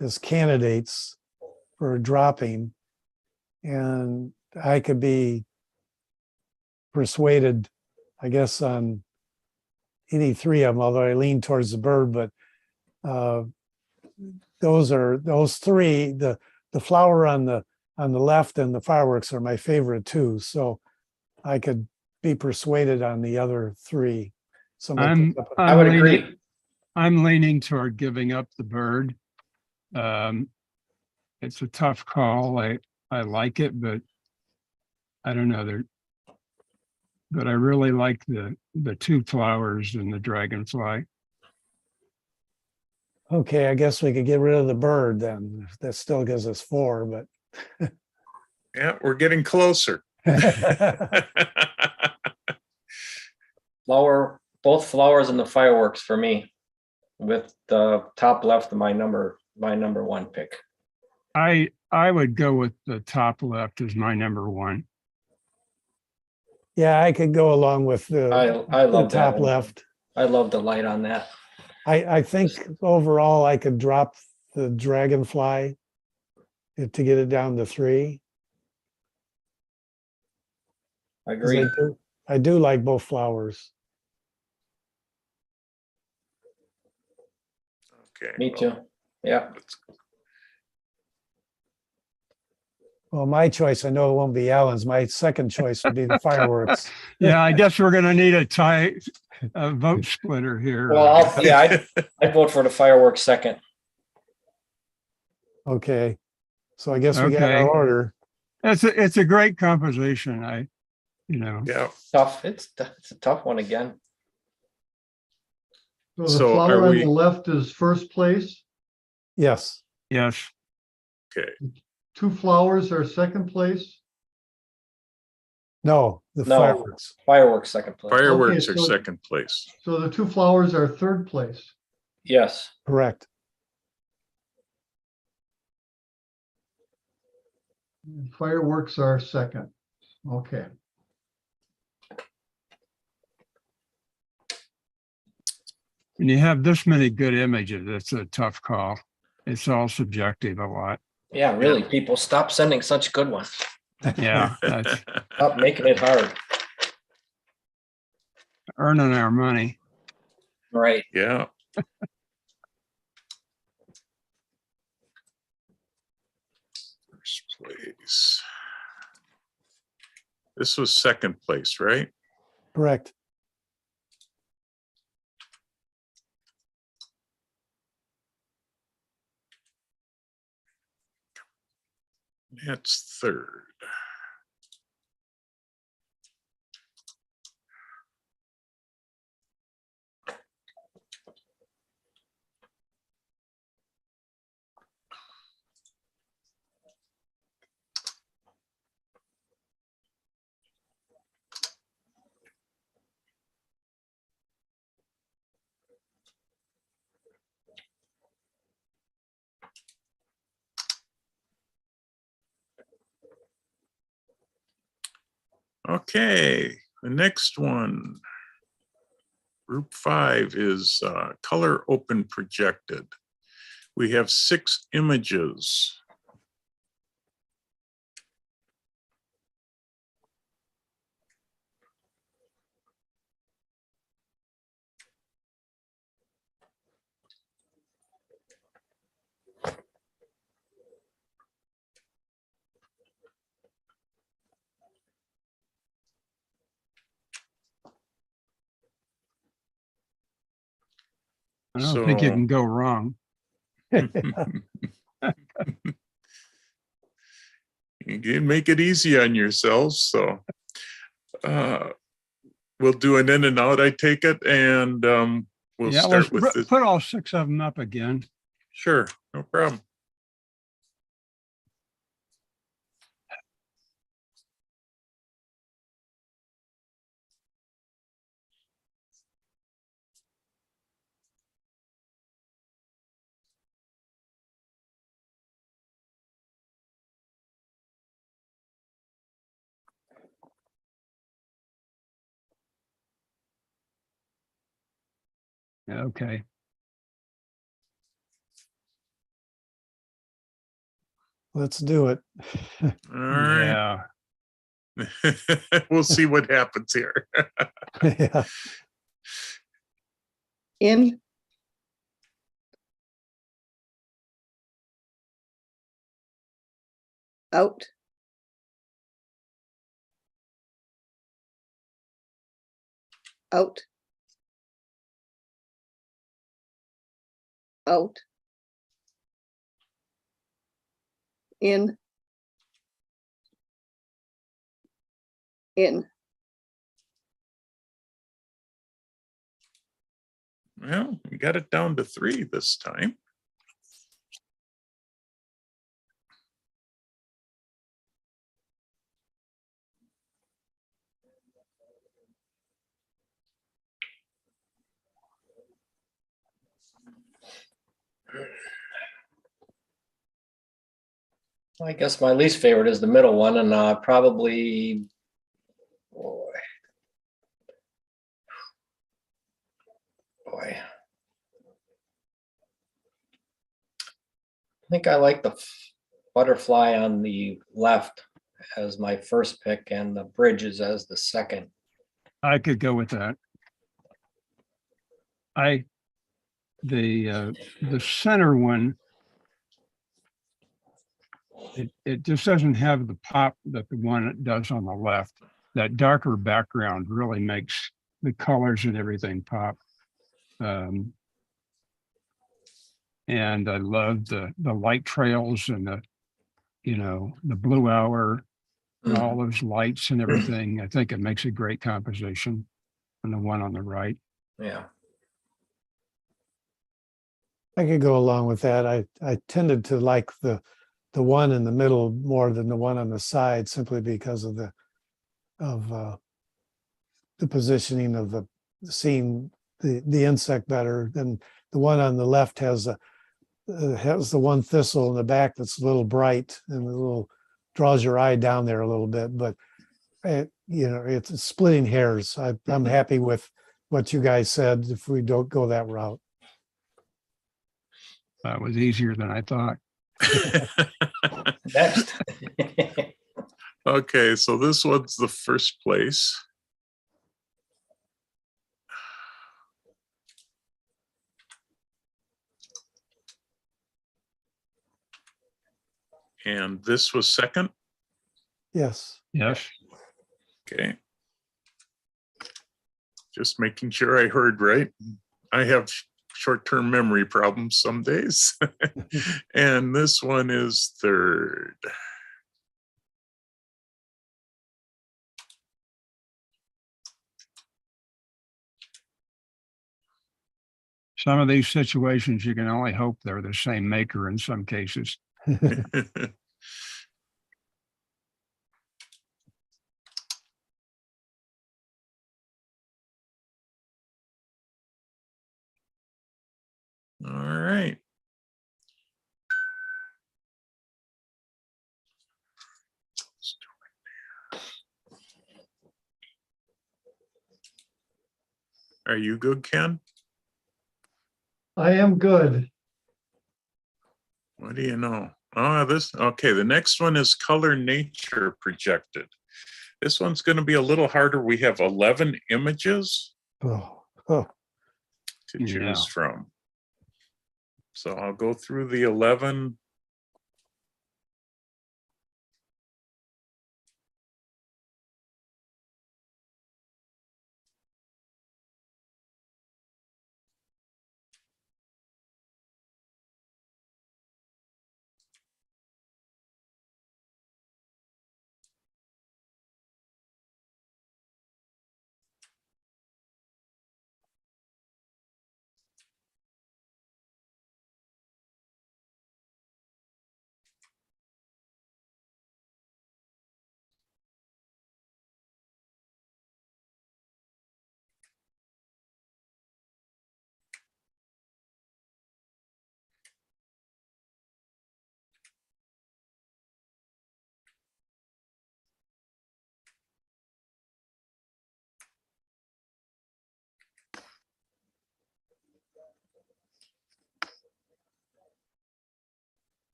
as candidates for dropping. And I could be persuaded, I guess, on any three of them, although I lean towards the bird, but those three, the flower on the left and the fireworks are my favorite too. So I could be persuaded on the other three. I would agree. I'm leaning toward giving up the bird. It's a tough call. I like it, but I don't know. But I really like the two flowers and the dragonfly. Okay, I guess we could get rid of the bird then. That still gives us four, but Yeah, we're getting closer. Both flowers and the fireworks for me, with the top left of my number one pick. I would go with the top left as my number one. Yeah, I could go along with I the love that top one. left. I love the light on that. I think overall I could drop the dragonfly to get it down to three. I 'Cause agree. I do like both flowers. Okay. Me well, too. Yeah. that's- Well, my choice, I know it won't be Alan's. My second choice would be the fireworks. Yeah, I guess we're gonna need a vote splitter here. Well, I'd vote for the fireworks second. Okay. So I guess we got Okay. our order. It's a great composition. Yeah. Tough. It's a tough one again. So the So are flower on we- the left is first place, Yes. Yes, Okay. 2 flowers are second place. No, the No. fireworks. Fireworks second place. Fireworks are so- second place. So the 2 flowers are third place. Yes. Correct. Fireworks are second. Okay. when you have this many good images, it's a tough call. It's all subjective a lot. Yeah, really. People stop sending such good ones. Yeah, that's Stop making it hard. earning our money. Right. Yeah. First place. This was second place, right? Correct. That's third. Okay, the next one. Group 5 is color open projected. We have 6 images. I don't think you So- can go wrong. You can make it easy on yourselves, so we'll do an in and out, I take it, and we'll Yeah, let's start with this. put all 6 of them up again. Sure, no problem. Okay. Let's do it. All right. Yeah. We'll see what happens here. Yeah. In, out, out, out, in, in. Well, we got it down to 3 this time. I guess my least favorite is the middle one, and probably, boy. I think I like the butterfly on the left as my first pick and the bridges as the second. I could go with that. I the center one, it just doesn't have the pop that the one it does on the left. That darker background really makes the colors and everything pop. And I love the light trails and the blue hour and all those lights and everything. I think it makes a great composition. And the one on the right. Yeah. I could go along with that. I tended to like the one in the middle more than the one on the side, simply because of the positioning of the scene, the insect better. Than the one on the left has the one thistle in the back that's a little bright and a little draws your eye down there a little bit. But it's splitting hairs. I'm happy with what you guys said. If we don't go that route. That was easier than I thought. Next. Okay, so this one's the first place. And this was second. Yes. Yes. Okay. Just making sure I heard right. I have short-term memory problems some days. And this one is third. Some of these situations, you can only hope they're the same maker in some cases. All right. Are you good, Ken? I am good. What do you know? Okay, the next one is color nature projected. This one's going to be a little harder. We have 11 images Oh. to choose from. So I'll go through the 11.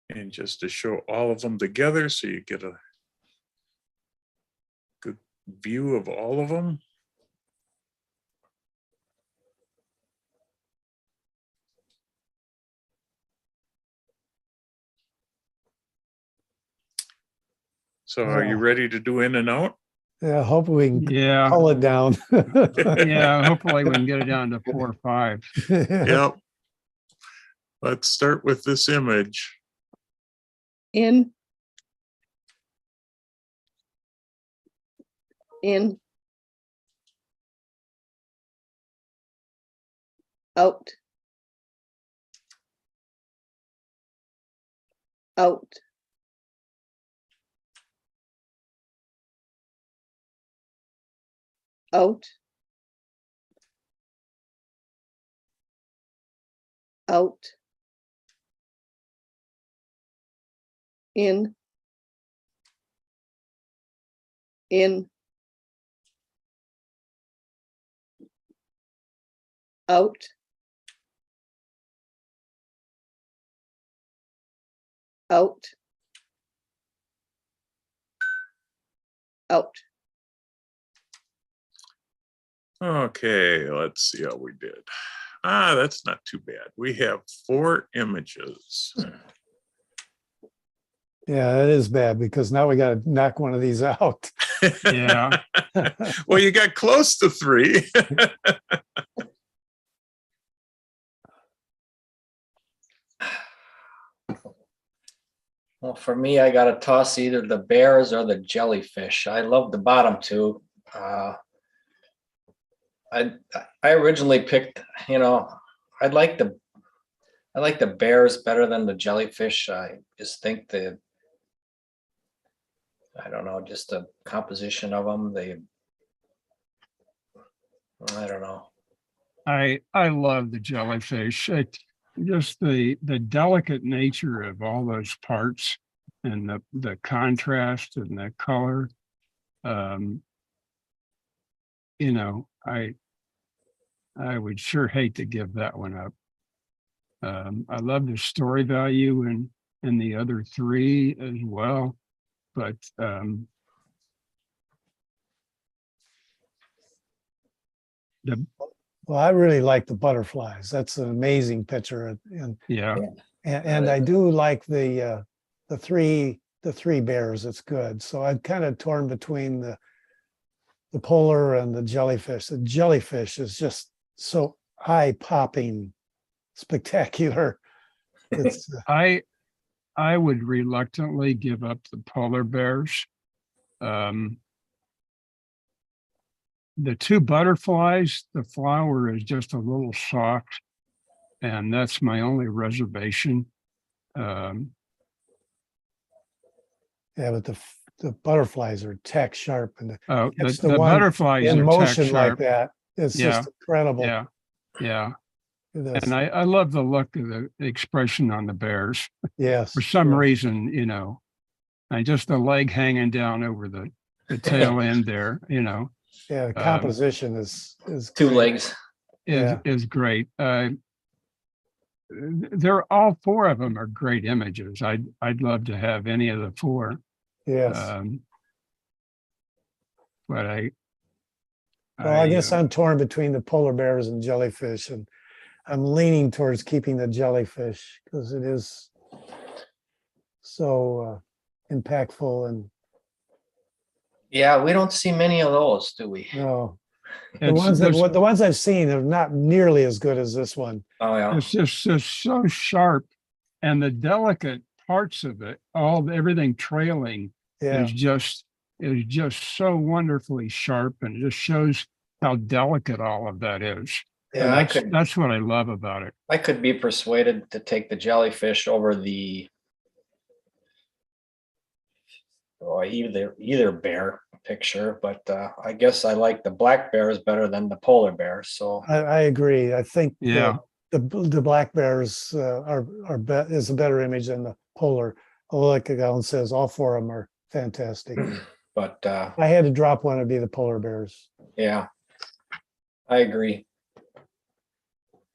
And just to show all of them together so you get a good view of all of them. So are you ready to do in and out? Yeah, hopefully we can Yeah. pull it down. Yeah. Hopefully we can get it down to 4 or 5. Yep. Let's start with this image. In, out, out, out, out, in, out, out, out. Okay, let's see how we did. Ah, that's not too bad. We have 4 images. Yeah, it is bad because now we got to knock one of these out. Yeah. Well, you got close to 3. Well, for me, I gotta toss either the bears or the jellyfish. I love the bottom two. I I originally picked, I like the bears better than the jellyfish. I just think I don't know, just the composition of them. I don't know. I love the jellyfish. Just the delicate nature of all those parts and the contrast and the color. You know, I would sure hate to give that one up. I love the story value in the other 3 as well, but Well, I really like the butterflies. That's an amazing picture, yeah, and I do like the 3 bears. It's good. So I'm kind of torn between the polar and the jellyfish. The jellyfish is just so eye-popping, spectacular. It's I would reluctantly give up the polar bears. The 2 butterflies, the flower is just a little soft, and that's my only reservation. yeah, but the butterflies are tack sharp, and The catch the one butterflies in are tack motion like sharp. that. It's Yeah, just incredible. Yeah, yeah. It is. And I love the look of the expression on the bears. Yes. For some yeah. reason, and just the leg hanging down over the tail end there, Yeah, the composition is 2 great. legs. Yeah. is great. They're all 4 of them are great images. I'd love to have any of the 4. Yes. But Well, I guess I'm torn between the polar bears and jellyfish, and I'm leaning towards keeping the jellyfish because it is so impactful. And Yeah, we don't see many of those, do we? no, the it's ones I've seen are not nearly as good as this one. Oh, yeah. just so sharp, and the delicate parts of it, everything trailing Yeah, is just so wonderfully sharp, and it just shows how delicate all of that is. Yeah, And that's what I love about it. I could be persuaded to take the jellyfish over either bear picture, but I guess I like the black bears better than the polar bears. So I agree. I think Yeah. the black bears is a better image than the polar. Although, like Alan says, all 4 of them are fantastic. but If I had to drop one, it'd be the polar bears. yeah, I agree.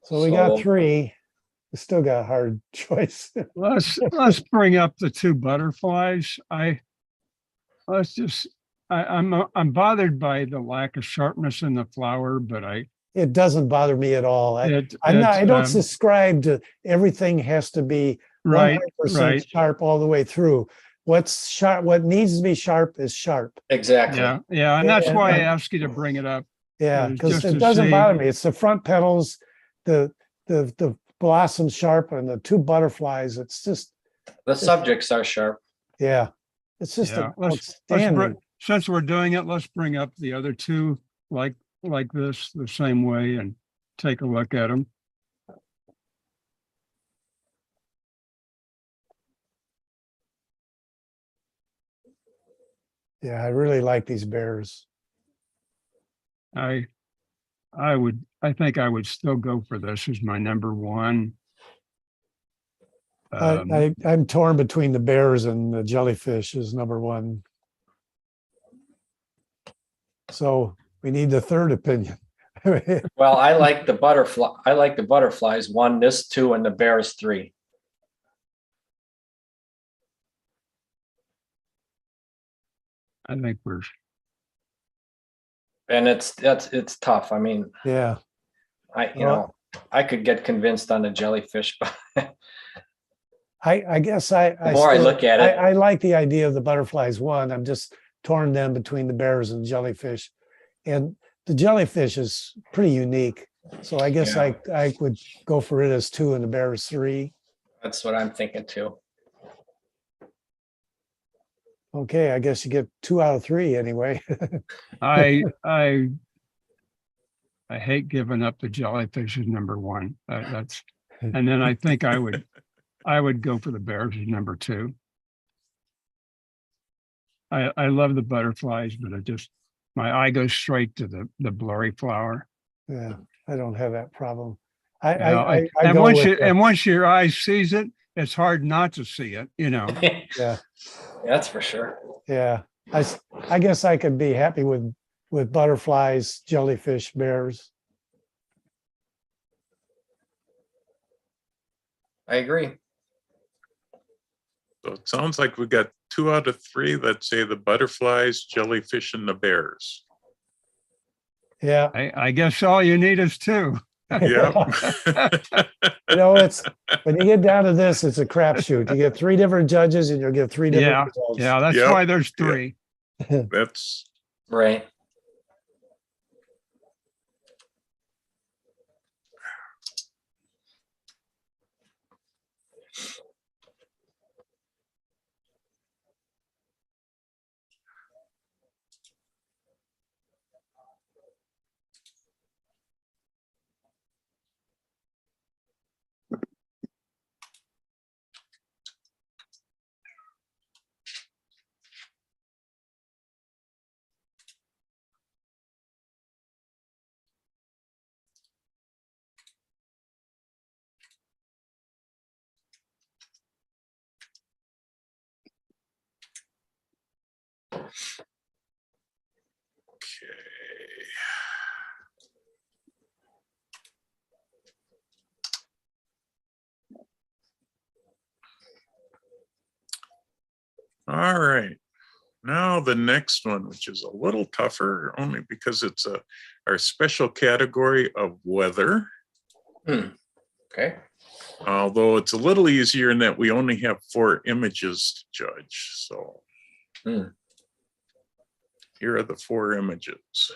So we got 3. We still got a hard choice. Let's bring up the 2 butterflies. I'm bothered by the lack of sharpness in the flower, but It doesn't bother me at all. I don't subscribe to everything has to be 100% sharp all the way through. What's sharp, what needs to be sharp is sharp. Exactly. Yeah, and that's why I asked you to bring it up. Yeah, because just it to doesn't see- bother me. It's the front petals, the blossoms sharp, and the 2 butterflies. It's just, The subjects are sharp. yeah, it's just Yeah, outstanding. since we're doing it, let's bring up the other 2 like this the same way and take a look at them. Yeah, I really like these bears. I think I would still go for this as my number 1. I'm torn between the bears and the jellyfish is number 1. So we need the 3rd opinion. Well, I like the butterflies 1, this 2, and the bears 3. I think And it's tough. I mean, Yeah. I could get convinced on the jellyfish, but I guess I the more I still- look at it, I like the idea of the butterflies one. I'm just torn then between the bears and jellyfish. And the jellyfish is pretty unique. So I guess Yeah. I would go for it as 2 and the bears 3. that's what I'm thinking too. Okay, I guess you get 2 out of 3 anyway. I hate giving up the jellyfish as number one. That's, and then I think I would go for the bears as number 2. I love the butterflies, but my eye goes straight to the blurry flower. Yeah, I don't have that problem. Yeah, I and go once with once your eye sees it, it's hard not to see it, yeah, That's for sure. yeah. I guess I could be happy with butterflies, jellyfish, bears. I agree. So it sounds like we got 2 out of 3 that say the butterflies, jellyfish, and the bears. Yeah. I guess all you need is 2. Yeah. You know, it's when you get down to this, it's a crapshoot. You get 3 different judges and you'll get 3 different Yeah, results. yeah, that's Yep, why there's yeah. 3. That's Right. okay. All right. Now the next one, which is a little tougher, only because it's our special category of weather. Okay. Although it's a little easier in that we only have 4 images to judge. So here are the 4 images.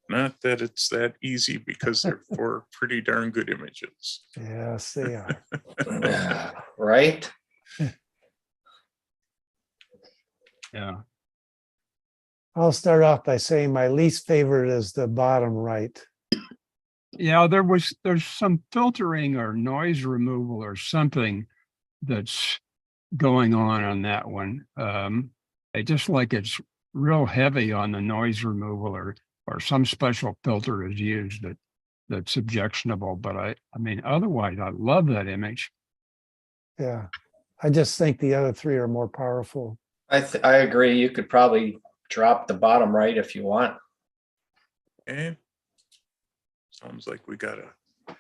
Not that it's that easy because they're 4 pretty darn good images. Yes, they are. Right. Yeah. I'll start off by saying my least favorite is the bottom right. Yeah, there's some filtering or noise removal or something that's going on that one. I just like it's real heavy on the noise removal or some special filter is used that's objectionable. But I mean, otherwise, I love that image. Yeah. I just think the other 3 are more powerful. I agree. You could probably drop the bottom right if you want. Okay. Sounds like we got a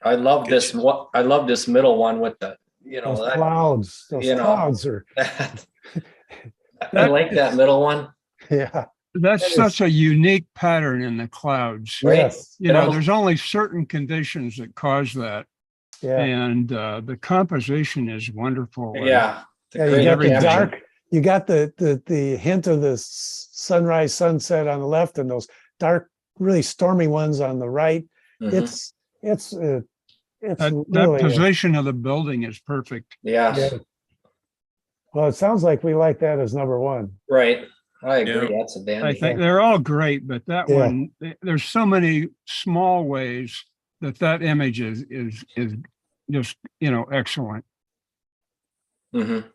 I love this. I love this middle one with the, Those that, clouds, those you know. clouds are, I like that middle one. yeah. That's That is- such a unique pattern in the clouds. Right. Yes. There's only certain conditions that cause that. Yeah. And the composition is wonderful. and Yeah. Yeah, you Great got the caption. dark, you got the hint of the sunrise, sunset on the left and those dark, really stormy ones on the right. Mhm. It's That really, position of the building is perfect. Yeah. yeah. Well, it sounds like we like that as number 1. Right. I agree. Yeah. That's a I dandy. think they're all great, but that Yeah. one, there's so many small ways that image is just, excellent. Mhm.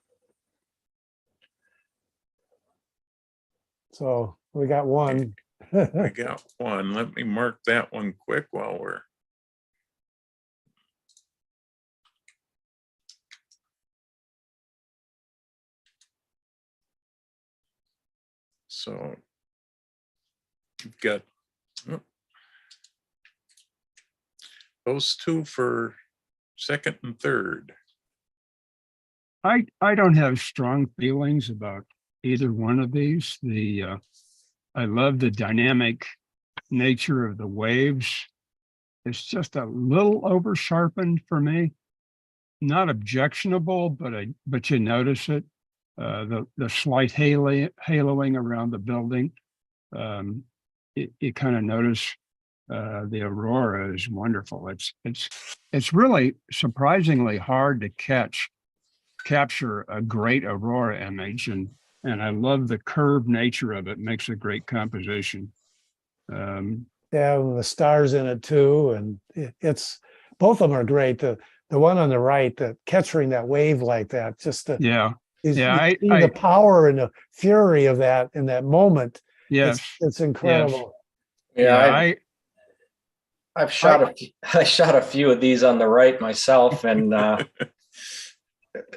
So we got 1. I got 1. Let me mark that one quick while we're. So you've got Those two for second and third. I don't have strong feelings about either one of these. I love the dynamic nature of the waves. It's just a little over sharpened for me. Not objectionable, but you notice it. The slight haloing around the building. You kind of notice the aurora is wonderful. It's really surprisingly hard to capture a great aurora image, and I love the curved nature of it. Makes a great composition. Yeah, with the stars in it too, and it's both of them are great. The one on the right, that capturing that wave like that, just Yeah, you yeah, see the power and the fury of that in that moment. yes, It's incredible. Yeah, I've shot I shot a few of these on the right myself, and a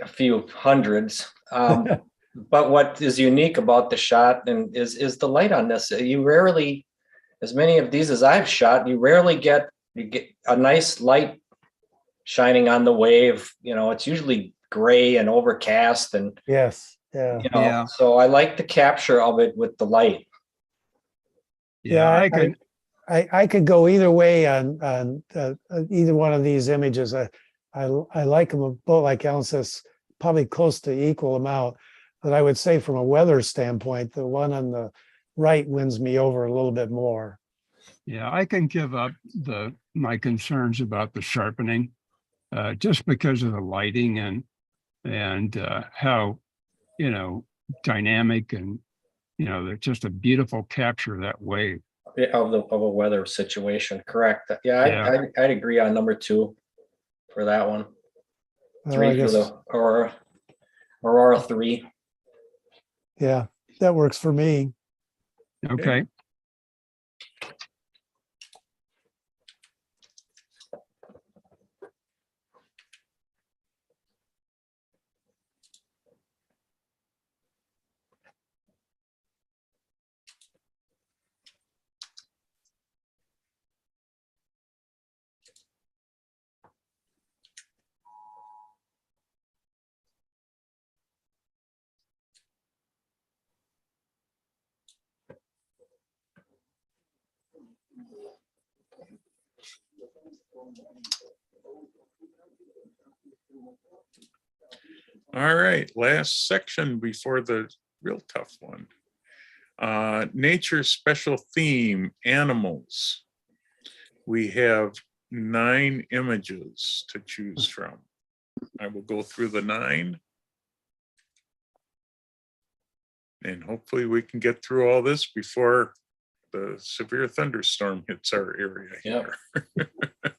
few hundreds. But what is unique about the shot and is the light on this. You rarely, as many of these as I've shot, you get a nice light shining on the wave. You know, it's usually gray and overcast, and Yes, yeah, you know, Yeah. so I like the capture of it with the light. yeah. I could go either way on either one of these images. I like them both, like Alan says, probably close to equal amount. But I would say from a weather standpoint, the one on the right wins me over a little bit more. Yeah, I can give up my concerns about the sharpening, just because of the lighting and how, dynamic and, they're just a beautiful capture of that wave. Of a weather situation, correct? Yeah, Yeah. I'd agree on number 2 for that one. Well, 3 I for guess, the Aurora 3. yeah, that works for me. Okay. All right, last section before the real tough one. Nature special theme, animals. We have 9 images to choose from. I will go through the 9. And hopefully we can get through all this before the severe thunderstorm hits our area here. Yep.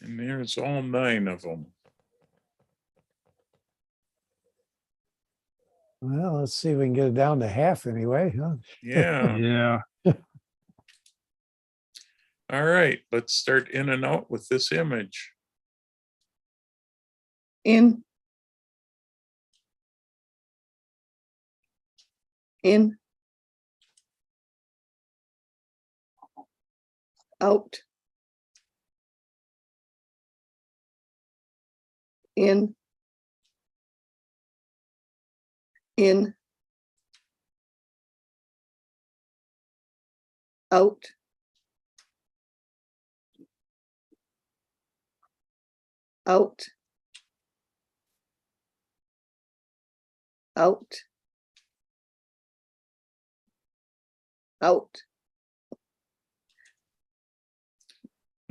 And there's all 9 of them. Well, let's see if we can get it down to half anyway, huh? Yeah. Yeah. All right, let's start in and out with this image. In, out, in, out, out, out, out,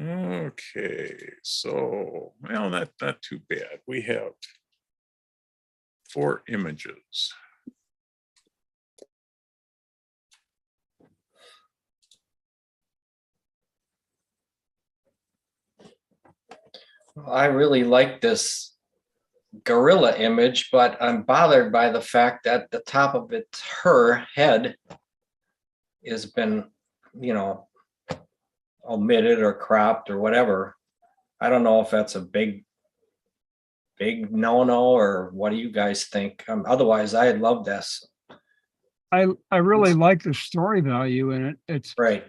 Okay, so, well, not too bad. We have 4 images. I really like this gorilla image, but I'm bothered by the fact that the top of it, her head, has been, omitted or cropped or whatever. I don't know if that's a big no-no, or what do you guys think? Otherwise, I love this. I really like the story value in it. It's, Right.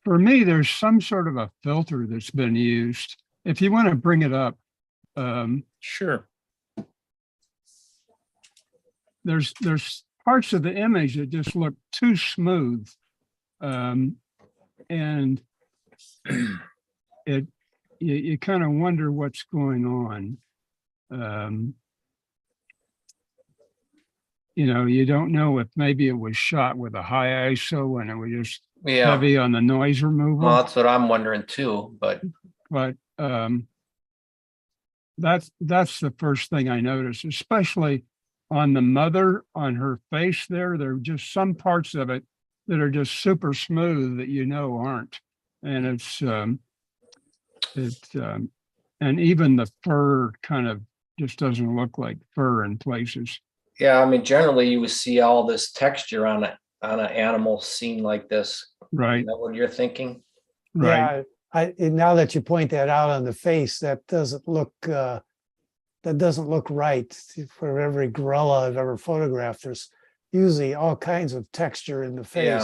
for me, there's some sort of a filter that's been used. If you want to bring it up, Sure. there's parts of the image that just look too smooth. And you kind of wonder what's going on. You don't know if maybe it was shot with a high ISO and it was just Yeah. heavy on the noise removal. Well, that's what I'm wondering too, but But that's the first thing I noticed, especially on the mother, on her face there. There are just some parts of it that are just super smooth that aren't. And and even the fur kind of just doesn't look like fur in places. yeah, I mean, generally you would see all this texture on an animal scene like this. Right, Is that what you're thinking? right. Yeah, now that you point that out on the face, that doesn't look right for every gorilla I've ever photographed. There's usually all kinds of texture in the face.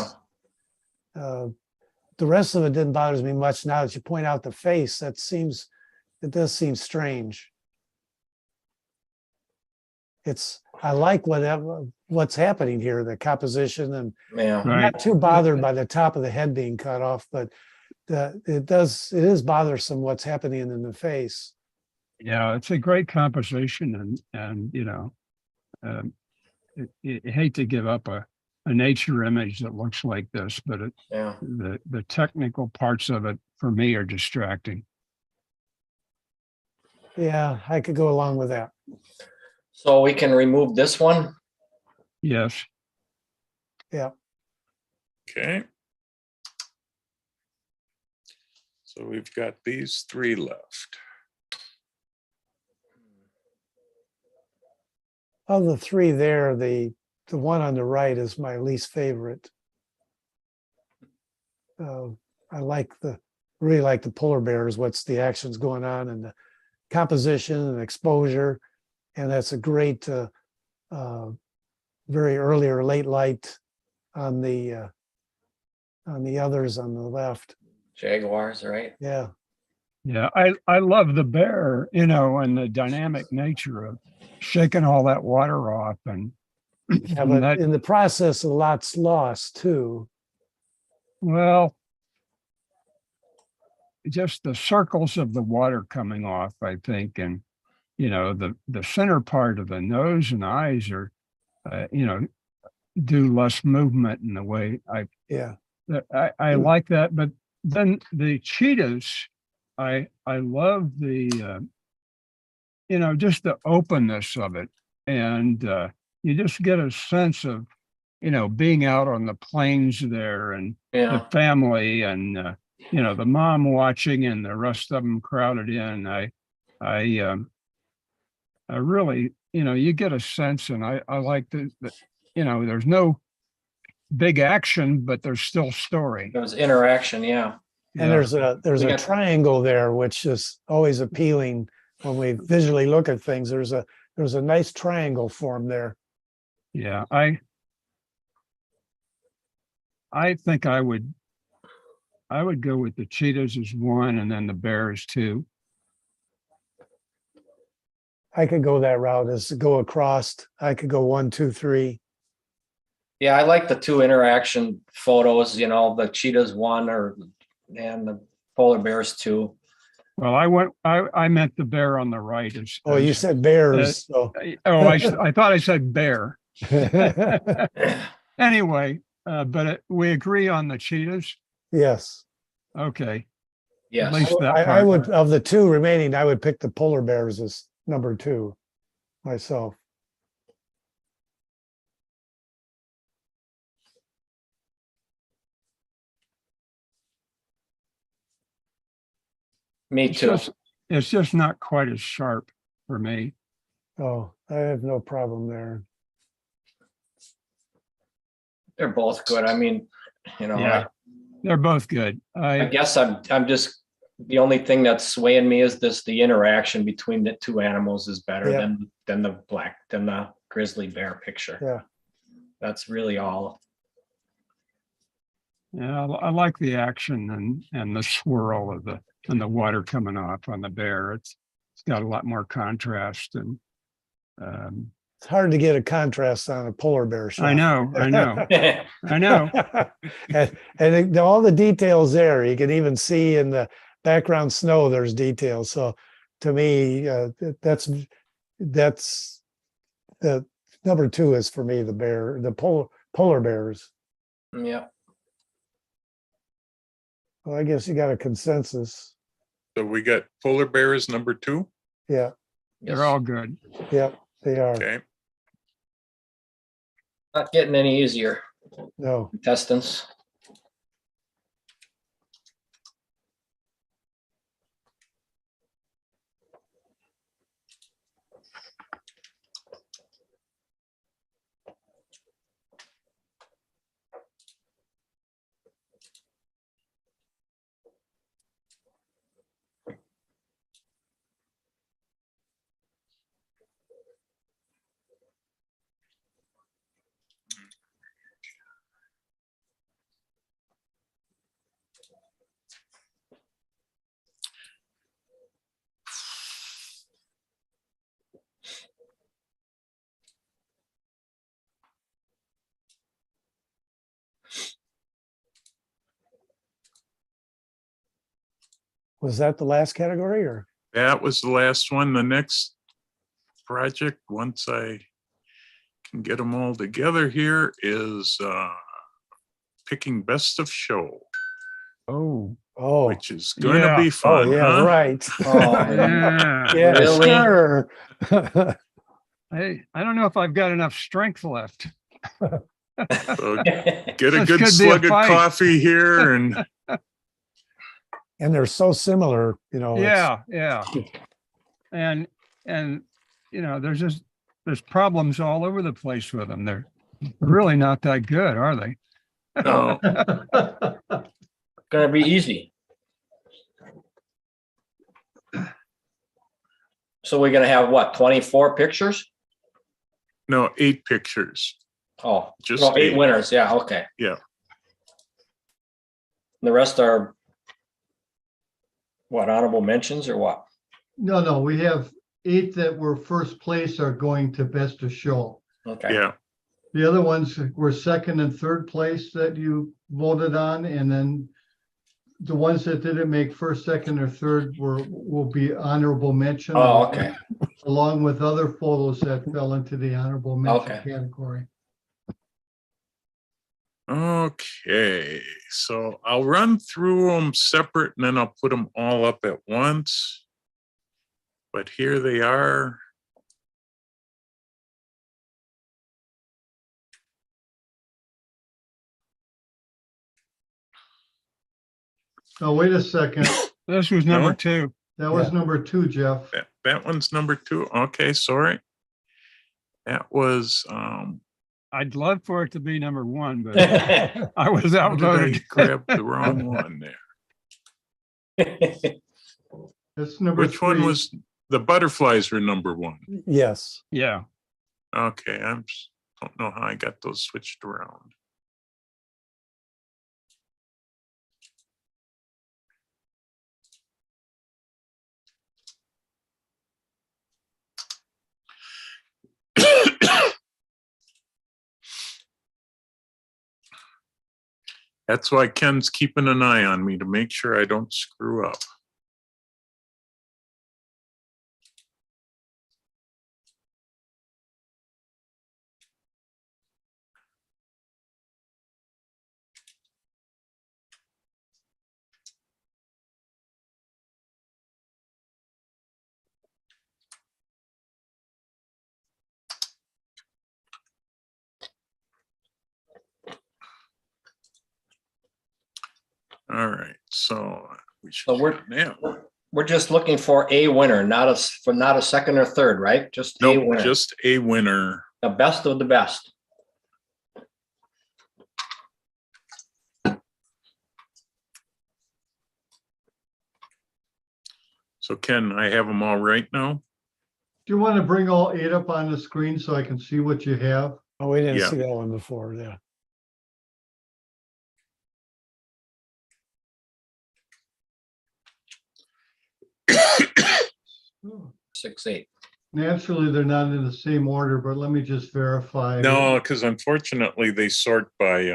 Yeah. The rest of it didn't bother me much. Now that you point out the face, it does seem strange. I like what's happening here, the composition, and Yeah. I'm Right. not too bothered by the top of the head being cut off, but it is bothersome what's happening in the face. Yeah, it's a great composition, and you hate to give up a nature image that looks like this, but Yeah. the technical parts of it for me are distracting. Yeah, I could go along with that. So we can remove this one. Yes. Okay. So we've got these 3 left. Of the 3 there, the one on the right is my least favorite. I really like the polar bears, what's the actions going on and the composition and exposure. And that's a great, very early or late light on the others on the left. Jaguars, right? Yeah. Yeah, I love the bear, and the dynamic nature of shaking all that water off, and Yeah, but that, in the process, a lot's lost too. well, just the circles of the water coming off, I think, and the center part of the nose and eyes are, do less movement in the way Yeah. I like that. But then the cheetahs, I love the, just the openness of it. And you just get a sense of, being out on the plains there and the Yeah. family and, the mom watching and the rest of them crowded in. I really, you get a sense, and I like the there's no big action, but there's still story. There was interaction. Yeah. And Yeah. there's We a got- triangle there, which is always appealing when we visually look at things. There's a nice triangle formed there. Yeah, I think I would go with the cheetahs as 1 and then the bears 2. I could go that route as to go across. I could go 1, 2, 3. Yeah, I like the 2 interaction photos, the cheetahs 1 and the polar bears 2. Well, I meant the bear on the right. Oh, you said bears. So. I thought I said bear. Anyway, but we agree on the cheetahs. Yes. Okay. Yes. least that I part. would, of the two remaining, I would pick the polar bears as number two myself. Me It's too. it's just not quite as sharp for me. Oh, I have no problem there. They're both good. I mean, you know, Yeah. They're both good. I guess I'm just, the only thing that's swaying me is the interaction between the two animals is better Yeah. than the grizzly bear picture. Yeah. That's really all. Yeah, I like the action and the swirl of the water coming off on the bear. It's got a lot more contrast and It's hard to get a contrast on a polar bear shot. I know. All the details there, you can even see in the background snow, there's details. So to me, that's the number two is for me, the polar bears. Yeah. Well, I guess you got a consensus. So we got polar bears number 2. Yeah, They're all good. yeah, they are. Okay. Not getting any easier. No, Contestants. was that the last category or? That was the last one. The next project, once I can get them all together here, is picking best of show, Oh, Oh, which is going to Yeah. be oh, fun, yeah, huh? right. Oh, yeah. Yeah, Really? sure. I don't know if I've got enough strength left. So get a This good could be a slug of fight. coffee here and And they're so similar, you know. it's- Yeah. And you know, there's problems all over the place with them. They're really not that good, are they? no, Gonna be easy. So we're gonna have what, 24 pictures? no, 8 pictures. Oh, Just no, 8 8. winners. Yeah, okay. Yeah. The rest are what, honorable mentions or what? No, we have 8 that were first place are going to best of show. Okay. Yeah. The other ones were second and third place that you voted on, and then the ones that didn't make first, second, or third will be honorable mention. Oh, okay. Along with other photos that fell into the honorable mention Okay. category. Okay, so I'll run through them separate and then I'll put them all up at once. But here they are. Now, wait a second. This was number No. 2. That was Yeah. number 2, Jeff. That one's number 2. Okay, sorry. That was I'd love for it to be number 1, but Okay. I was how did I outvoted. grab the wrong one there? That's number Which one 3. was the butterflies were number 1? Yes. Yeah. Okay, don't know how I got those switched around. That's why Ken's keeping an eye on me to make sure I don't screw up. So we should. So we're- Yeah. We're just looking for a winner, not a second or third, right? Just a Nope, winner, just a winner. the best of the best. So Ken, I have them all right now. Do you want to bring all 8 up on the screen so I can see what you have? Oh, we didn't Yeah. see that one before, yeah. 6-8. Naturally, they're not in the same order, but let me just verify. No, because unfortunately they sort by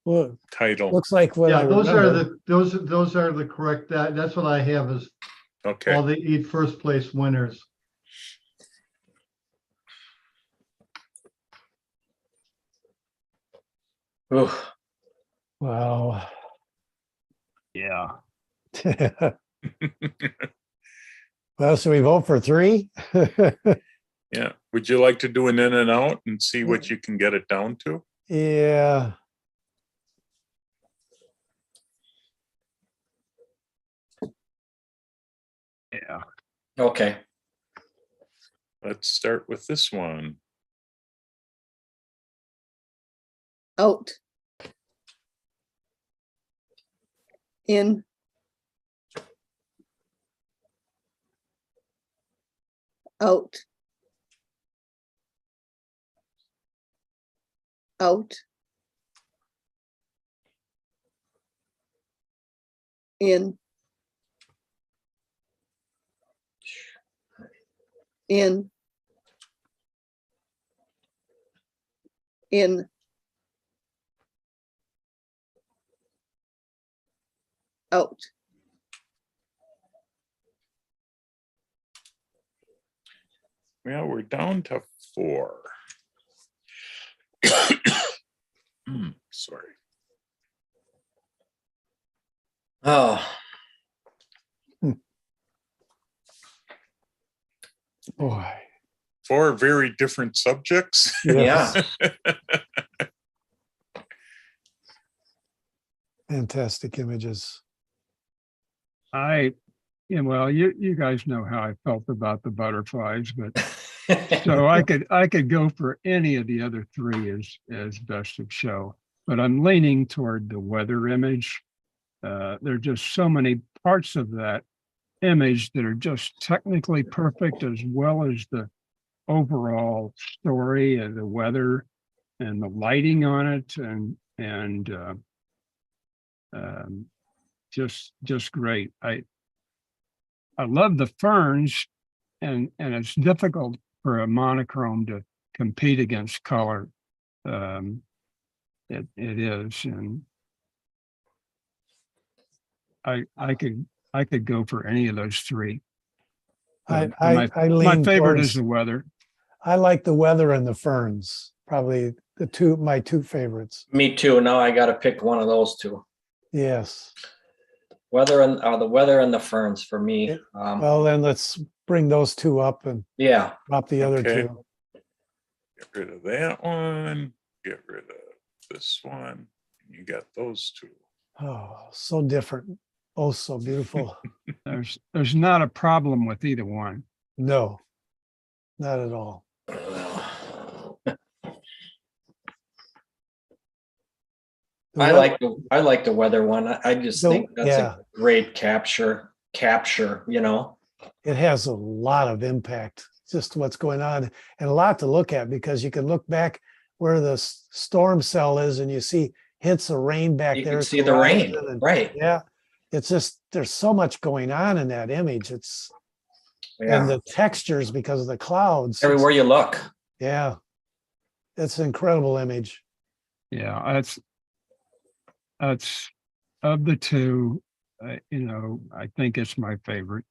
Well, title. looks like what I Yeah, those are remember. those are the correct, that's what I have is Okay. all the 8 first place winners. Ooh, Wow. Yeah. Well, should we vote for 3? Yeah. Would you like to do an in and out and see what you can get it down to? Yeah. Yeah. okay. Let's start with this one. Out. In. Out. Out. In. In. In. Out. Well, we're down to 4. Sorry. Oh, Boy. 4 very different subjects. Yes. yeah. Fantastic images. Well, you guys know how I felt about the butterflies, but so I could go for any of the other 3 as best of show, but I'm leaning toward the weather image. There are just so many parts of that image that are just technically perfect, as well as the overall story and the weather and the lighting on it, and just great. I love the ferns, and it's difficult for a monochrome to compete against color. It is, and I could go for any of those 3. But I my lean favorite towards, is the weather. I like the weather and the ferns, probably my 2 favorites. Me too. Now I got to pick one of those 2. Yes. The weather and the ferns for me. Well, then let's bring those 2 up and Yeah. drop the other Okay. 2. Get rid of that one. Get rid of this one. You got those 2. Oh, so different. Oh, so beautiful. There's not a problem with either one. No, not at all. The I wea- like the weather one. I just think that's yeah. a great capture, you know. It has a lot of impact, just what's going on, and a lot to look at, because you can look back where the storm cell is and you see hints of rain back You there. can at see the rain, horizon, and right? yeah, it's just, there's so much going on in that image. It's, and Yeah. the textures because of the clouds. it's- Everywhere you look. Yeah, it's an incredible image. Yeah, that's of the 2. I think it's my favorite.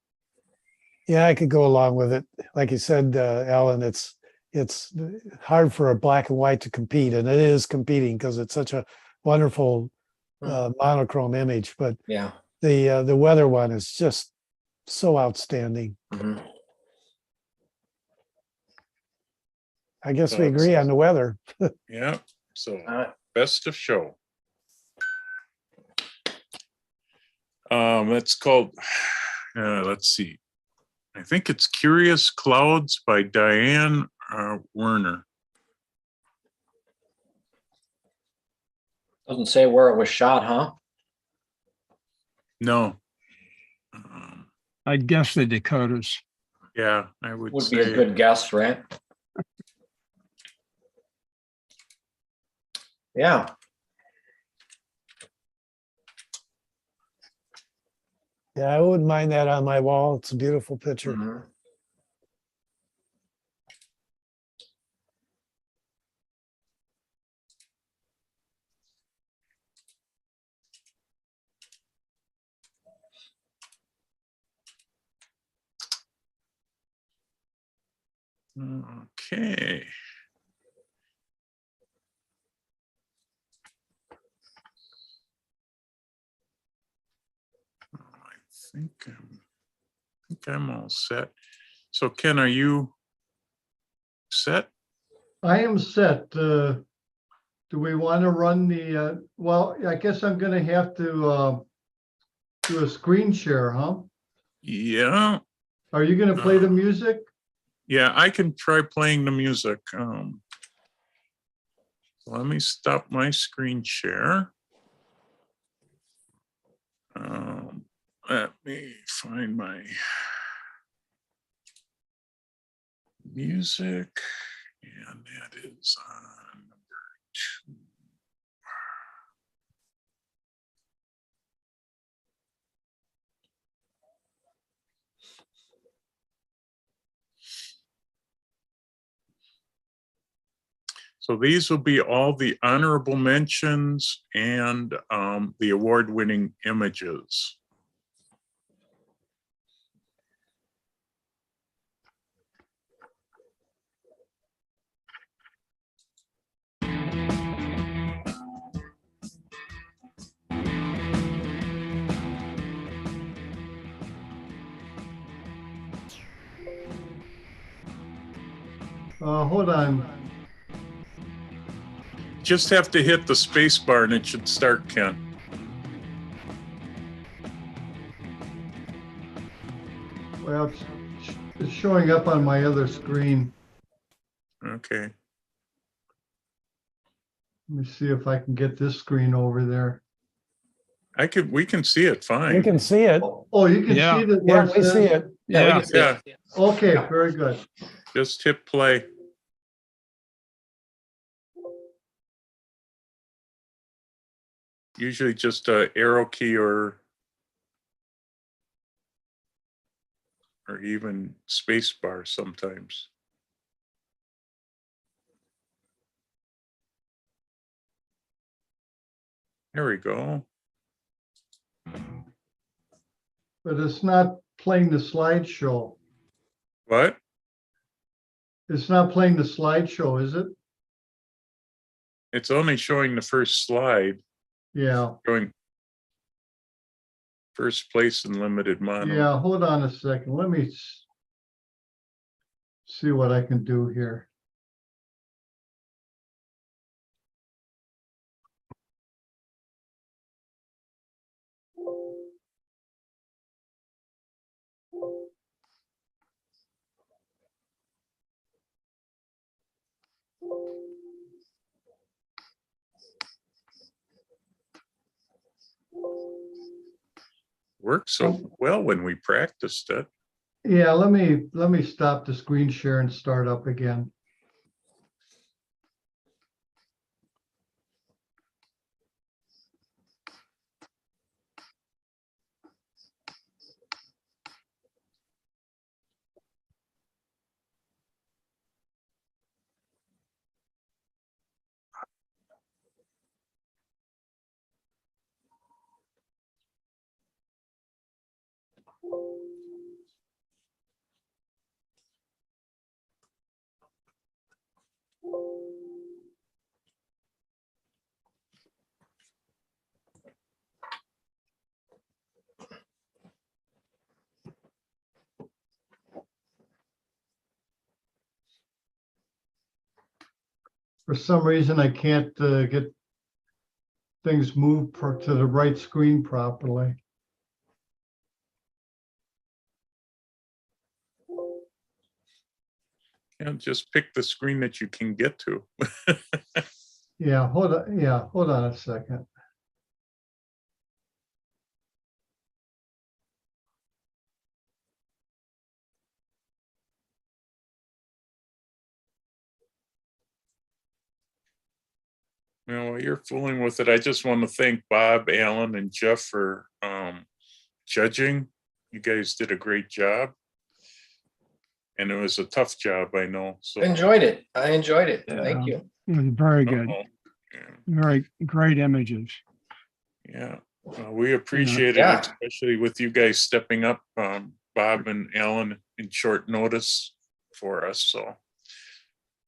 Yeah, I could go along with it. Like you said, Alan, it's hard for a black and white to compete, and it is competing because it's such a wonderful monochrome image. But Yeah. the weather one is just so outstanding. Mhm. I guess we agree on the weather. Yeah. So Uh, best of show. That's called, let's see. I think it's Curious Clouds by Diane Werner. Doesn't say where it was shot, huh? No. I guess the Dakotas. Yeah, I would Would say. be a good guess, right? Yeah. Yeah, I wouldn't mind that on my wall. It's a beautiful picture. Mhm. Okay. I think I'm all set. So Ken, are you set? I am set. Do we want to run the, well, I guess I'm gonna have to do a screen share, huh? Yeah. Are you gonna play the music? Yeah, I can try playing the music. Let me stop my screen share. Let me find my music, and that is on number 2. So these will be all the honorable mentions and the award-winning images. Hold on. Just have to hit the space bar and it should start, Ken. Well, it's showing up on my other screen. Okay. Let me see if I can get this screen over there. We can see it We fine. can see it. Oh, you can Yeah. see that? Yeah, where it we see says- it. Yeah, we Yeah, can see Yeah, it. Okay, very good. just hit play. Usually just a arrow key or even space bar sometimes. There we go. But it's not playing the slideshow. What? It's not playing the slideshow, is it? It's only showing the first slide, Yeah, showing first place in limited mono. yeah, hold on a second. Let me see what I can do here. Worked so well when we practiced it. Yeah, let me stop the screen share and start up again. For some reason, I can't get things moved to the right screen properly. And just pick the screen that you can get to. Yeah, hold on a second. While you're fooling with it, I just want to thank Bob, Alan, and Jeff for judging. You guys did a great job. And it was a tough job, I know. So Enjoyed it. I enjoyed it. Thank you. It was very good. uh-oh. Yeah. Very great images. Yeah, we appreciate Yeah. it, especially with you guys stepping up, Bob and Alan, in short notice for us. So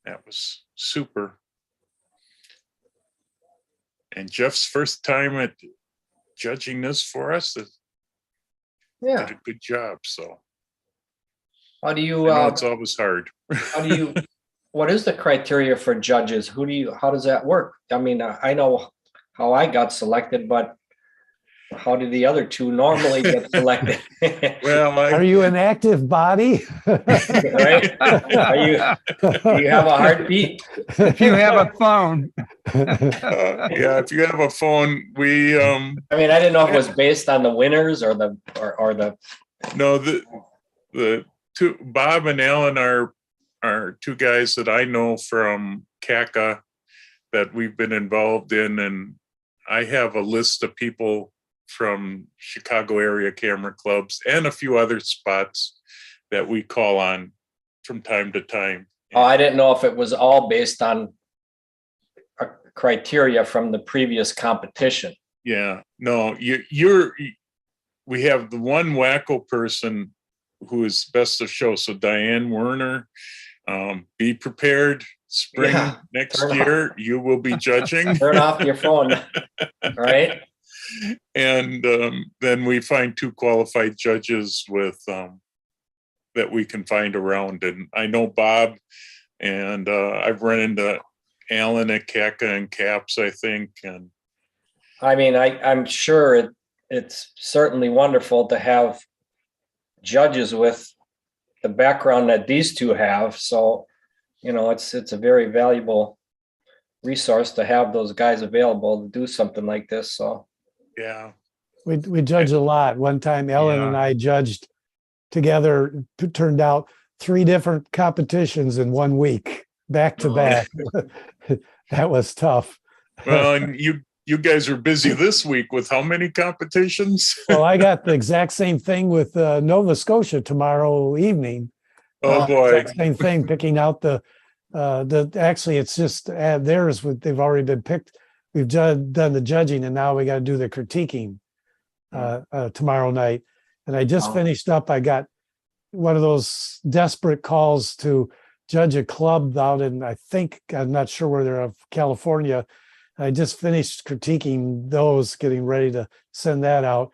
that was super. And Jeff's first time at judging this for us, did Yeah. a good job. So How do you, I know it's always hard. what is the criteria for judges? How does that work? I mean, I know how I got selected, but how do the other two normally get selected? Well, Are you an active body? Right? Do you have a heartbeat? If you have a phone, yeah, if you have a phone, we I mean, I didn't know if it was based on the winners or the no, the two, Bob and Alan are two guys that I know from CACA that we've been involved in, and I have a list of people from Chicago area camera clubs and a few other spots that we call on from time to time. Oh, I didn't know if it was all based on a criteria from the previous competition. Yeah, no, we have the one WACCO person who is best of show. So Diane Werner, be prepared. Spring Yeah, next turn year, you will be judging. Turn off your phone, right? And then we find two qualified judges with that we can find around. And I know Bob, and I've run into Alan at CACA and CAPS, I think. And I mean, I'm sure it's certainly wonderful to have judges with the background that these two have. So, you know, it's a very valuable resource to have those guys available to do something like this. So, yeah, We judge a lot. One time Ellen and I judged together, turned out 3 different competitions in 1 week, back to back. That was tough. well, and you guys are busy this week with how many competitions? Well, I got the exact same thing with Nova Scotia tomorrow evening. Oh boy. Exact same thing, picking out the actually it's just theirs. They've already been picked. We've done the judging, and now we got to do the critiquing tomorrow night. And I just finished up. I got one of those desperate calls to judge a club out in, I think, I'm not sure where they're of California. I just finished critiquing those, getting ready to send that out.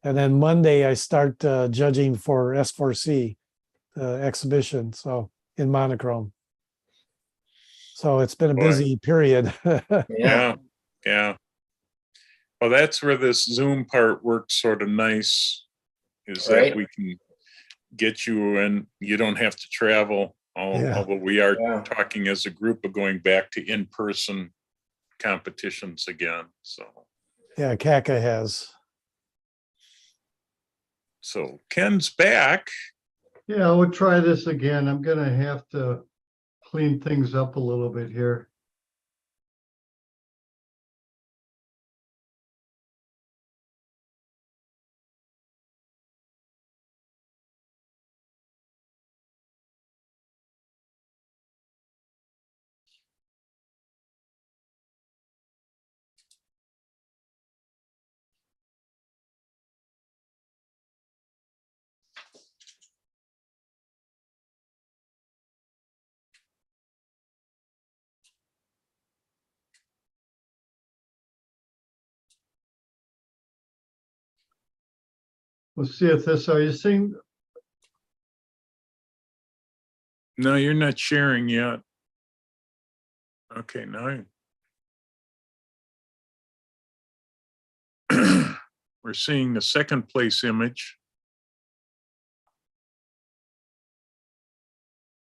And then Monday I start judging for S4C exhibition, so in monochrome. So it's been a busy period. Yeah. Well, that's where this Zoom part works sort of nice, is that Right. we can get you, and you don't have to travel. Although we are talking as a group of going back to in-person competitions again. So Yeah, CACA has. So Ken's back. Yeah, we'll try this again. I'm gonna have to clean things up a little bit here. Let's see if this, are you seeing? No, you're not sharing yet. Okay, now we're seeing the second place image.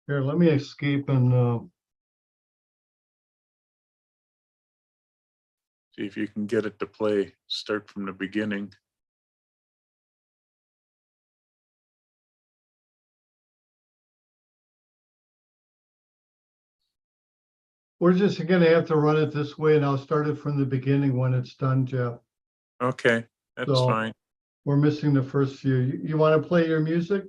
Here, let me escape and, See if you can get it to play, start from the beginning. we're just gonna have to run it this way and I'll start it from the beginning when it's done, Jeff. Okay, that's So- fine. We're missing the first few. You want to play your music?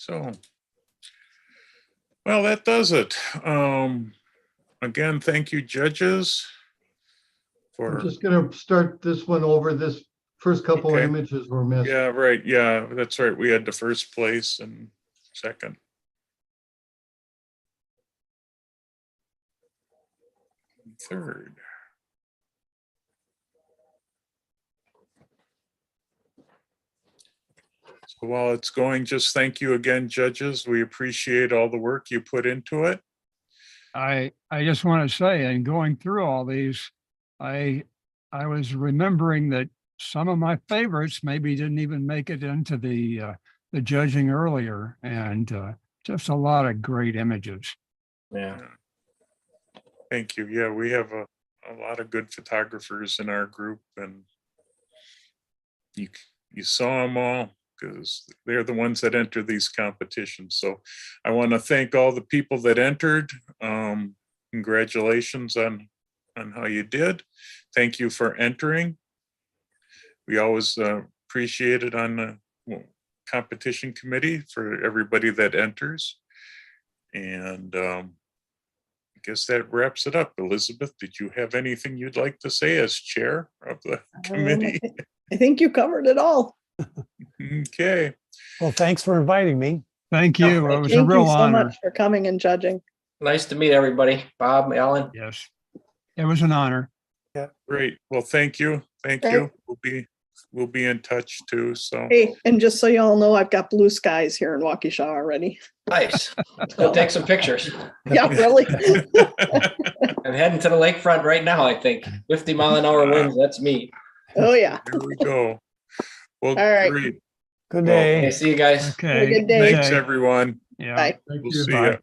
So, well, that does it. Again, thank you, judges. I'm For, just gonna start this one over. This first couple Okay. images were missed. yeah, right, yeah, that's right. We had the first place and second. And third. So while it's going, just thank you again, judges. We appreciate all the work you put into it. I just want to say, in going through all these, I was remembering that some of my favorites maybe didn't even make it into the judging earlier, and just a lot of great images. Yeah. Thank you. Yeah, we have a lot of good photographers in our group, and you saw them all because they're the ones that enter these competitions. So I want to thank all the people that entered. Congratulations on how you did. Thank you for entering. We always appreciate it on the competition committee for everybody that enters. And I guess that wraps it up. Elizabeth, did you have anything you'd like to say as chair of the committee? I think you covered it all. Okay. Well, thanks for inviting me. Thank Yeah, you. It was a Thank you real so honor. much for coming and judging. Nice to meet everybody. Bob, Alan. Yes, it was an honor. Great. Well, thank you. Thank Great. you. We'll be in touch too. So Hey, and just so y'all know, I've got blue skies here in Waukesha already. Nice. Let's go take some pictures. Yeah, really. I'm heading to the lakefront right now, I think. 50-mile-an-hour winds, that's me. Oh, yeah. There we go. Well, All right. great. Good Well, day. Okay, see you guys. Okay. good day. Thanks, everyone. Yeah. Bye. Thank We'll you. see Bye. you.